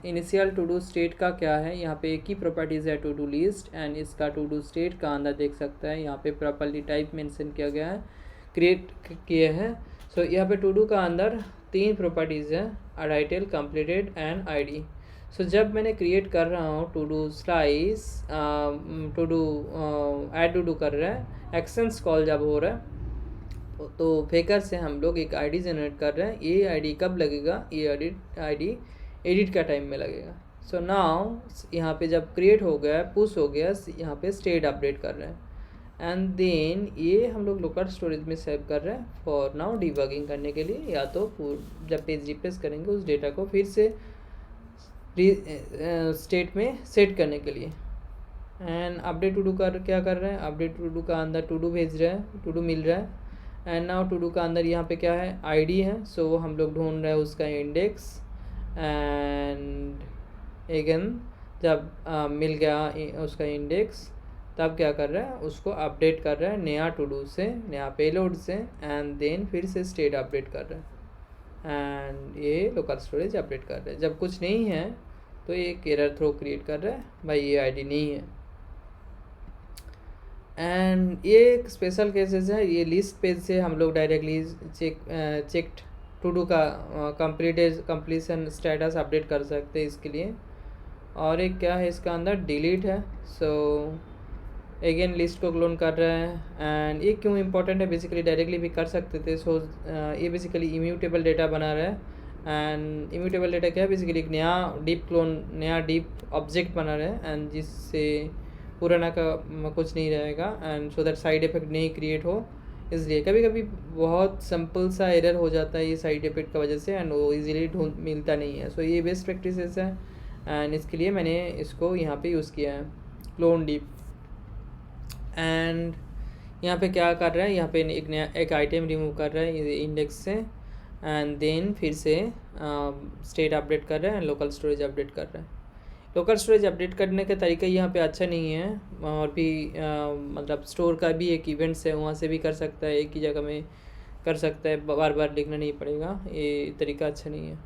इनिशियल टू डू स्टेट का क्या है, यहाँ पे एक ही प्रॉपर्टीज़ है टू डू लिस्ट, एंड इसका टू डू स्टेट का अंदर देख सकता है यहाँ पे प्रॉपर्ली टाइप मेंशन किया गया है, क्रिएट किए हैं। सो यहाँ पे टू डू का अंदर 3 प्रॉपर्टीज़ है, title, completed and ID. So जब मैंने क्रिएट कर रहा हूँ to do slice, to do add to do कर रहा है, एक्शंस कॉल जब हो रहा है तो फेकर से हम लोग एक आईडी जनरेट कर रहे हैं। ये आईडी कब लगेगा, ये आईडी एडिट का टाइम में लगेगा। सो नाउ यहाँ पे जब क्रिएट हो गया, पुश हो गया, यहाँ पे स्टेट अपडेट कर रहे हैं, एंड देन ये हम लोग लोकल स्टोरेज में सेव कर रहे हैं फॉर नाउ डिबगिंग करने के लिए, या तो जब पेज रिप्लेस करेंगे उस डेटा को फिर से स्टेट में सेट करने के लिए। एंड अपडेट टू डू कर क्या कर रहे हैं, अपडेट टू डू का अंदर टू डू भेज रहे हैं, टू डू मिल रहा है। एंड नाउ टू डू का अंदर यहाँ पे क्या है, आईडी है। सो हम लोग ढूंढ रहे हैं उसका इंडेक्स, एंड अगेन जब मिल गया उसका इंडेक्स तब क्या कर रहा है, उसको अपडेट कर रहा है नया टू डू से, नया पेलोड से, एंड देन फिर से स्टेट अपडेट कर रहा है, एंड ये लोकल स्टोरेज अपडेट कर रहा है। जब कुछ नहीं है तो ये एक एरर थ्रो क्रिएट कर रहा है, भाई ये आईडी नहीं है। एंड ये एक स्पेशल केसेस है, ये लिस्ट पेज से हम लोग डायरेक्टली चेक्ड टू डू का कंप्लीशन स्टेटस अपडेट कर सकते हैं इसके लिए। और एक क्या है इसका अंदर, डिलीट है। सो अगेन लिस्ट को क्लोन कर रहा है, एंड ये क्यों इंपॉर्टेंट है, बेसिकली डायरेक्टली भी कर सकते थे। सो ये बेसिकली इम्यूटेबल डेटा बना रहा है, एंड इम्यूटेबल डेटा क्या है, बेसिकली एक नया डीप क्लोन, नया डीप ऑब्जेक्ट बना रहा है, एंड जिससे पुराना का कुछ नहीं रहेगा, and so that side effect नहीं क्रिएट हो। इसलिए कभी कभी बहुत सिंपल सा एरर हो जाता है ये साइड इफेक्ट की वजह से, एंड वो इजीली मिलता नहीं है। सो ये बेस्ट प्रैक्टिसेस है, एंड इसके लिए मैंने इसको यहाँ पे यूज़ किया है, क्लोन डीप। एंड यहाँ पे क्या कर रहा है, यहाँ पे एक नया एक आइटम रिमूव कर रहा है इंडेक्स से, एंड देन फिर से स्टेट अपडेट कर रहा है, लोकल स्टोरेज अपडेट कर रहा है। लोकल स्टोरेज अपडेट करने का तरीका यहाँ पे अच्छा नहीं है, और भी मतलब स्टोर का भी एक इवेंट्स है, वहाँ से भी कर सकता है, एक ही जगह में कर सकता है, बार बार लिखना नहीं पड़ेगा, ये तरीका अच्छा नहीं है।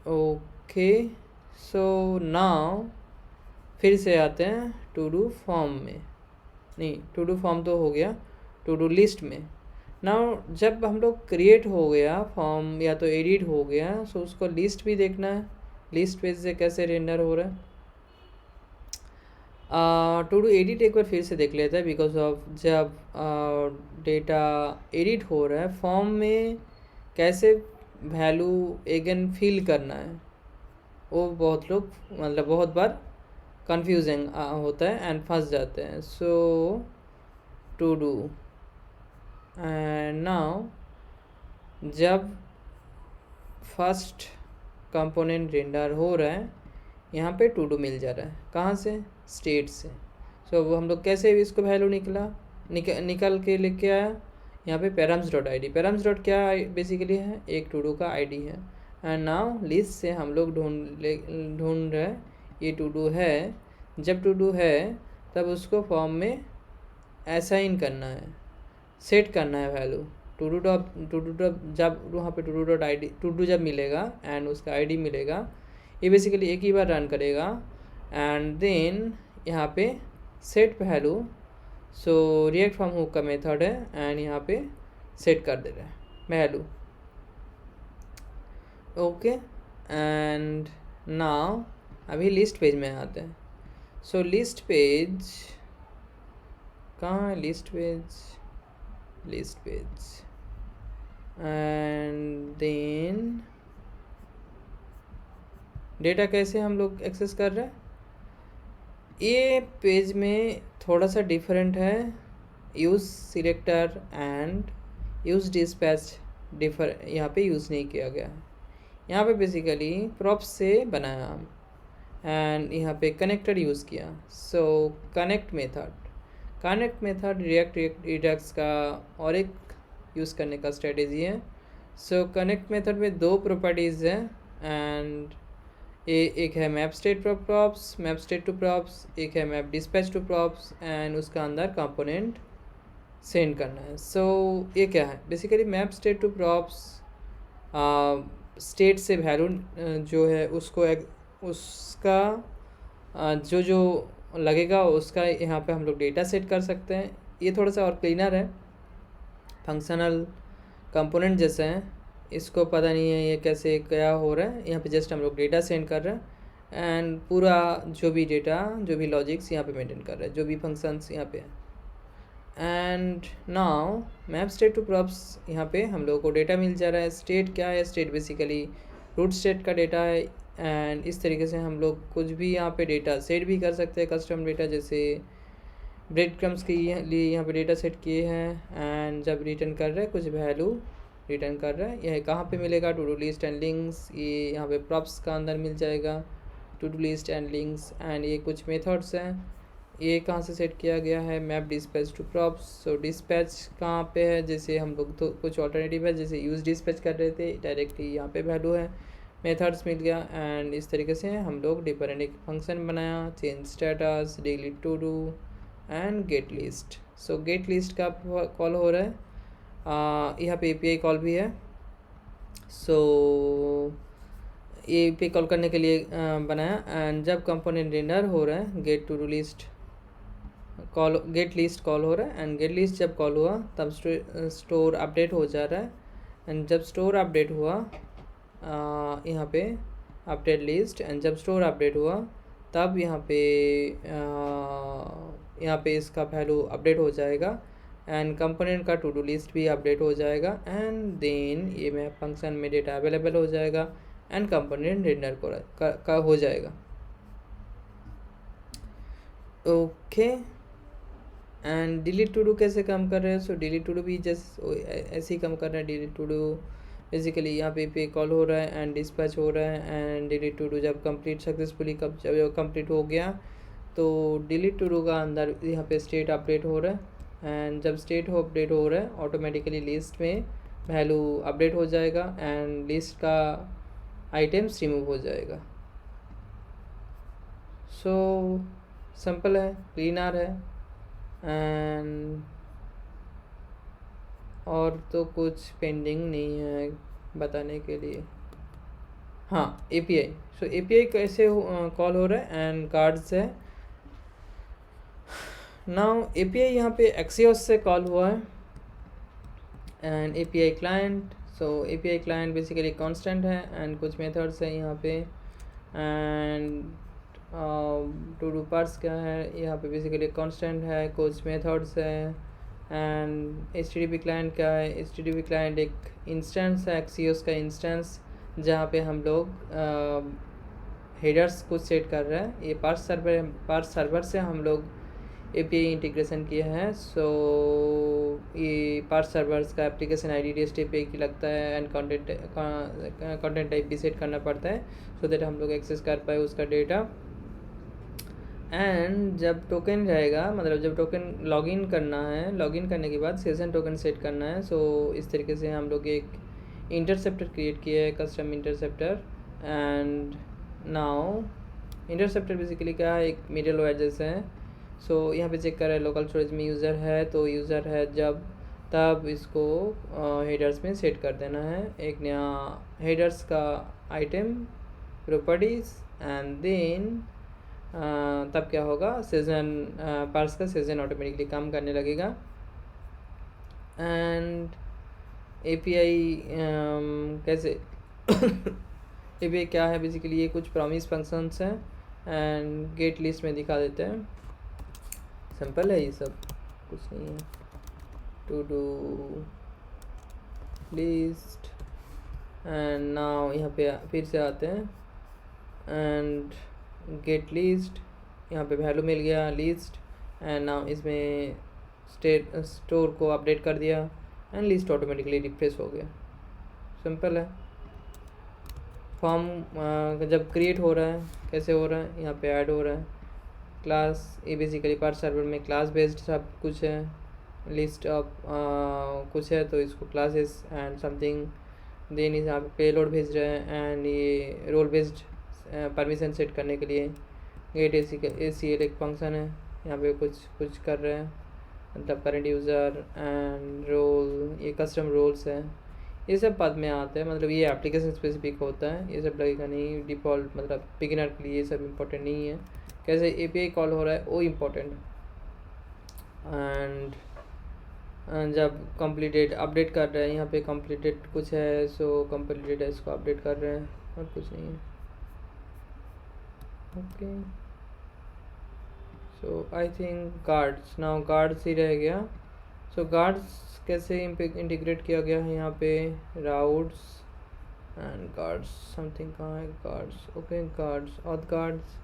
ओके, सो नाउ फिर से आते हैं टू डू फॉर्म में, नहीं टू डू फॉर्म तो हो गया, टू डू लिस्ट में। नाउ जब हम लोग क्रिएट हो गया फॉर्म या तो एडिट हो गया, सो उसको लिस्ट भी देखना है, लिस्ट पेज से कैसे रेंडर हो रहा है। टू डू एडिट एक बार फिर से देख लेते हैं, बिकॉज ऑफ जब डेटा एडिट हो रहा है फॉर्म में कैसे वैल्यू अगेन फिल करना है, वो बहुत लोग मतलब बहुत बार कंफ्यूजिंग होता है एंड फंस जाते हैं. सो टू डू एंड नाउ जब फर्स्ट कंपोनेंट रेंडर हो रहा है यहाँ पे टू डू मिल जा रहा है. कहाँ से? स्टेट से. सो अब हम लोग कैसे इसको वैल्यू निकल के लेके आया यहाँ पे params dot I D. Params dot क्या बेसिकली है? एक टू डू का आईडी है. एंड नाउ लिस्ट से हम लोग ढूंढ रहे ये टू डू है. जब टू डू है तब उसको फॉर्म में असाइन करना है, सेट करना है वैल्यू. टू डू जब वहाँ पे to do dot I D to do जब मिलेगा एंड उसका आई डी मिलेगा, ये बेसिकली एक ही बार रन करेगा एंड देन यहाँ पे set value. So React from hook का मेथड है एंड यहाँ पे सेट कर दे रहा है वैल्यू. ओके एंड नाउ अभी लिस्ट पेज में आते हैं. सो लिस्ट पेज कहाँ है? List page and then data कैसे हम लोग एक्सेस कर रहे हैं. ये पेज में थोड़ा सा डिफरेंट है. Use selector and use dispatch यहाँ पे यूज़ नहीं किया गया है. यहाँ पे बेसिकली प्रॉप्स से बनाया हम एंड यहाँ पे कनेक्टर यूज़ किया. सो कनेक्ट मेथड रिएक्ट का और एक यूज़ करने का स्ट्रेटेजी है. सो कनेक्ट मेथड में दो प्रॉपर्टीज़ है एंड एक है मैप स्टेट टू प्रॉप्स, एक है map dispatch to props and उसका अंदर कंपोनेंट सेंड करना है. सो ये क्या है? Basically map state to props state से वैल्यू जो है उसका जो लगेगा उसका यहाँ पे हम लोग डेटा सेट कर सकते हैं. ये थोड़ा सा और क्लीनर है, फंक्शनल कंपोनेंट जैसे हैं. इसको पता नहीं है ये कैसे क्या हो रहा है. यहाँ पे जस्ट हम लोग डेटा सेंड कर रहे हैं एंड पूरा जो भी डेटा जो भी लॉजिक्स यहाँ पे मेंटेन कर रहे हैं, जो भी फंक्शंस यहाँ पे है. And now map state to props यहाँ पे हम लोगों को डेटा मिल जा रहा है. स्टेट क्या है? स्टेट बेसिकली रूट स्टेट का डेटा है एंड इस तरीके से हम लोग कुछ भी यहाँ पे डेटा सेट भी कर सकते हैं. कस्टम डेटा जैसे ब्रेड क्रम्स के लिए यहाँ पे डेटा सेट किए हैं एंड जब रिटर्न कर रहे हैं कुछ वैल्यू रिटर्न कर रहा है. यह कहाँ पे मिलेगा? To do list and links. ये यहाँ पे प्रॉप्स का अंदर मिल जाएगा to do list and links. And ये कुछ मेथड्स हैं. ये कहाँ से सेट किया गया है? Map dispatch to props. So dispatch कहाँ पे है? जैसे हम लोग तो कुछ ऑल्टरनेटिव है, जैसे यूज़ डिस्पैच कर रहे थे डायरेक्टली यहाँ पे वैल्यू है, मेथड्स मिल गया. एंड इस तरीके से हम लोग डिफरेंट एक फंक्शन बनाया, change status, delete to do and get list. So get list का कॉल हो रहा है. यहाँ पे API कॉल भी है. सो ये API कॉल करने के लिए बनाया एंड जब कंपोनेंट रेंडर हो रहा है गेट लिस्ट कॉल हो रहा है एंड गेट लिस्ट जब कॉल हुआ तब स्टोर अपडेट हो जा रहा है. एंड जब स्टोर अपडेट हुआ यहाँ पे अपडेट लिस्ट एंड जब स्टोर अपडेट हुआ तब यहाँ पे इसका वैल्यू अपडेट हो जाएगा एंड कंपोनेंट का टू डू लिस्ट भी अपडेट हो जाएगा एंड देन ये मैप फंक्शन में डेटा अवेलेबल हो जाएगा एंड कंपोनेंट रेंडर का हो जाएगा. Okay and delete to do कैसे कम कर रहे हैं? सो डिलीट टू डू भी जस्ट ऐसे ही कम कर रहे हैं. डिलीट टू डू बेसिकली यहाँ पे API कॉल हो रहा है एंड डिस्पैच हो रहा है एंड डिलीट टू डू जब कंप्लीट सक्सेसफुली जब कंप्लीट हो गया तो डिलीट टू डू का अंदर यहाँ पे स्टेट अपडेट हो रहा है एंड जब स्टेट अपडेट हो रहा है ऑटोमेटिकली लिस्ट में वैल्यू अपडेट हो जाएगा एंड लिस्ट का आइटम्स रिमूव हो जाएगा. सो सिंपल है, क्लीनर है एंड और तो कुछ पेंडिंग नहीं है बताने के लिए. हाँ API. सो API कैसे कॉल हो रहा है एंड कार्ड्स है. नाउ API यहाँ पे Axios से कॉल हुआ है and API client. So API client basically constant है एंड कुछ मेथड्स हैं यहाँ पे एंड टू डू पार्स क्या है, यहाँ पे बेसिकली कांस्टेंट है, कुछ मेथड्स है। एंड HTTP क्लाइंट क्या है, HTTP क्लाइंट एक इंस्टेंस है, एक्सियोस का इंस्टेंस, जहाँ पे हम लोग हेडर्स कुछ सेट कर रहे हैं। ये पार्स सर्वर से हम लोग API इंटीग्रेशन किया है। सो ये पार्स सर्वर्स का एप्लीकेशन ID REST API की लगता है, एंड कंटेंट टाइप भी सेट करना पड़ता है सो दैट हम लोग एक्सेस कर पाए उसका डेटा। एंड जब टोकन रहेगा, मतलब जब टोकन लॉगिन करना है, लॉगिन करने के बाद सेशन टोकन सेट करना है। सो इस तरीके से हम लोग एक इंटरसेप्टर क्रिएट किया है, custom interceptor. And now interceptor basically क्या है, एक मिडल वेजेस है। सो यहाँ पे चेक कर रहा है लोकल स्टोरेज में यूज़र है, तो यूज़र है जब तब इसको हेडर्स में सेट कर देना है एक नया हेडर्स का आइटम प्रॉपर्टीज़। एंड देन तब क्या होगा, सेशन पार्स का सेशन ऑटोमेटिकली काम करने लगेगा। एंड API कैसे API क्या है, बेसिकली ये कुछ प्रॉमिस फंक्शंस हैं एंड गेट लिस्ट में दिखा देते हैं। सिंपल है ये सब, कुछ नहीं है। To do list and now यहाँ पे फिर से आते हैं एंड गेट लिस्ट, यहाँ पे वैल्यू मिल गया लिस्ट। एंड नाउ इसमें स्टोर को अपडेट कर दिया एंड लिस्ट ऑटोमेटिकली रिफ्रेश हो गया। सिंपल है। फॉर्म जब क्रिएट हो रहा है कैसे हो रहा है, यहाँ पे ऐड हो रहा है क्लास। ये बेसिकली पार्स सर्वर में क्लास बेस्ड सब कुछ है, लिस्ट ऑफ कुछ है तो इसको क्लासेस एंड समथिंग। देन यहाँ पे पेलोड भेज रहे हैं एंड ये रोल बेस्ड परमिशन सेट करने के लिए गेट ACL एक फंक्शन है, यहाँ पे कुछ कर रहे हैं, मतलब करंट यूज़र एंड रोल, ये कस्टम रोल्स है। ये सब बाद में आता है, मतलब ये एप्लीकेशन स्पेसिफिक होता है, ये सब लगेगा नहीं डिफ़ॉल्ट, मतलब बिगिनर के लिए ये सब इम्पोर्टेंट नहीं है। कैसे API कॉल हो रहा है वो इम्पोर्टेंट। एंड जब कंप्लीटेड अपडेट कर रहे हैं, यहाँ पे कंप्लीटेड कुछ है, सो कंप्लीटेड है इसको अपडेट कर रहे हैं और कुछ नहीं है। Okay, so I think guards, now guards ही रह गया। सो गार्ड्स कैसे इंटीग्रेट किया गया है, यहाँ पे राउट्स एंड गार्ड्स समथिंग, कहाँ है guards, okay guards auth guards.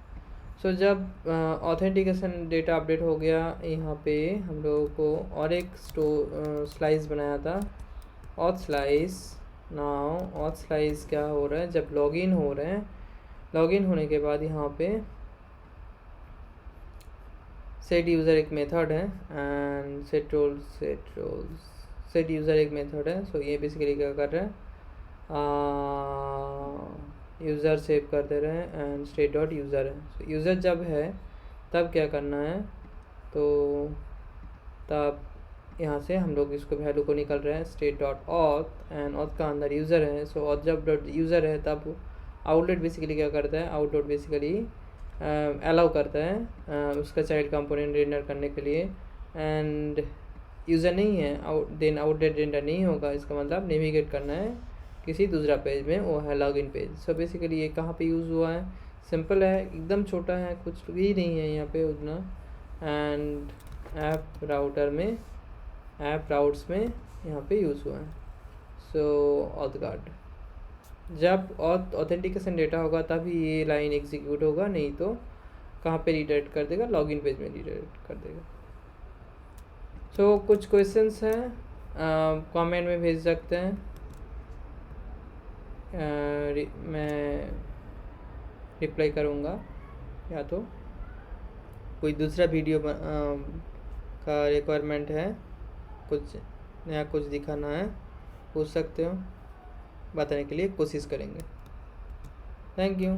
So जब ऑथेंटिकेशन डेटा अपडेट हो गया, यहाँ पे हम लोगों को और एक स्लाइस बनाया था auth slice. Now auth slice क्या हो रहा है, जब लॉगिन हो रहे हैं, लॉगिन होने के बाद यहाँ पे सेट यूज़र एक मेथड है एंड सेट यूज़र एक मेथड है। सो ये बेसिकली क्या कर रहे हैं, यूज़र सेव कर दे रहे हैं एंड स्टेट डॉट यूज़र है। सो यूज़र जब है तब क्या करना है, तो तब यहाँ से हम लोग इसको वैल्यू को निकल रहे हैं state dot auth and auth का अंदर यूज़र है। सो ऑथ जब डॉट यूज़र है तब आउटलेट बेसिकली क्या करता है, आउटलेट बेसिकली अलाउ करता है उसका चाइल्ड कंपोनेंट रेंडर करने के लिए। एंड यूज़र नहीं है देन आउटलेट रेंडर नहीं होगा, इसका मतलब नेविगेट करना है किसी दूसरा पेज में, वो है लॉगिन पेज। सो बेसिकली ये कहाँ पे यूज़ हुआ है, सिंपल है, एकदम छोटा है, कुछ भी नहीं है यहाँ पे उतना। एंड ऐप राउट्स में यहाँ पे यूज़ हुआ है। सो ऑथ गार्ड, जब ऑथेंटिकेशन डेटा होगा तभी ये लाइन एग्जीक्यूट होगा, नहीं तो कहाँ पे रिडायरेक्ट कर देगा, लॉगिन पेज में रिडायरेक्ट कर देगा। सो कुछ क्वेश्चंस हैं कमेंट में भेज सकते हैं, मैं रिप्लाई करूँगा, या तो कोई दूसरा वीडियो का रिक्वायरमेंट है, कुछ नया कुछ दिखाना है, पूछ सकते हो, बताने के लिए कोशिश करेंगे। Thank you.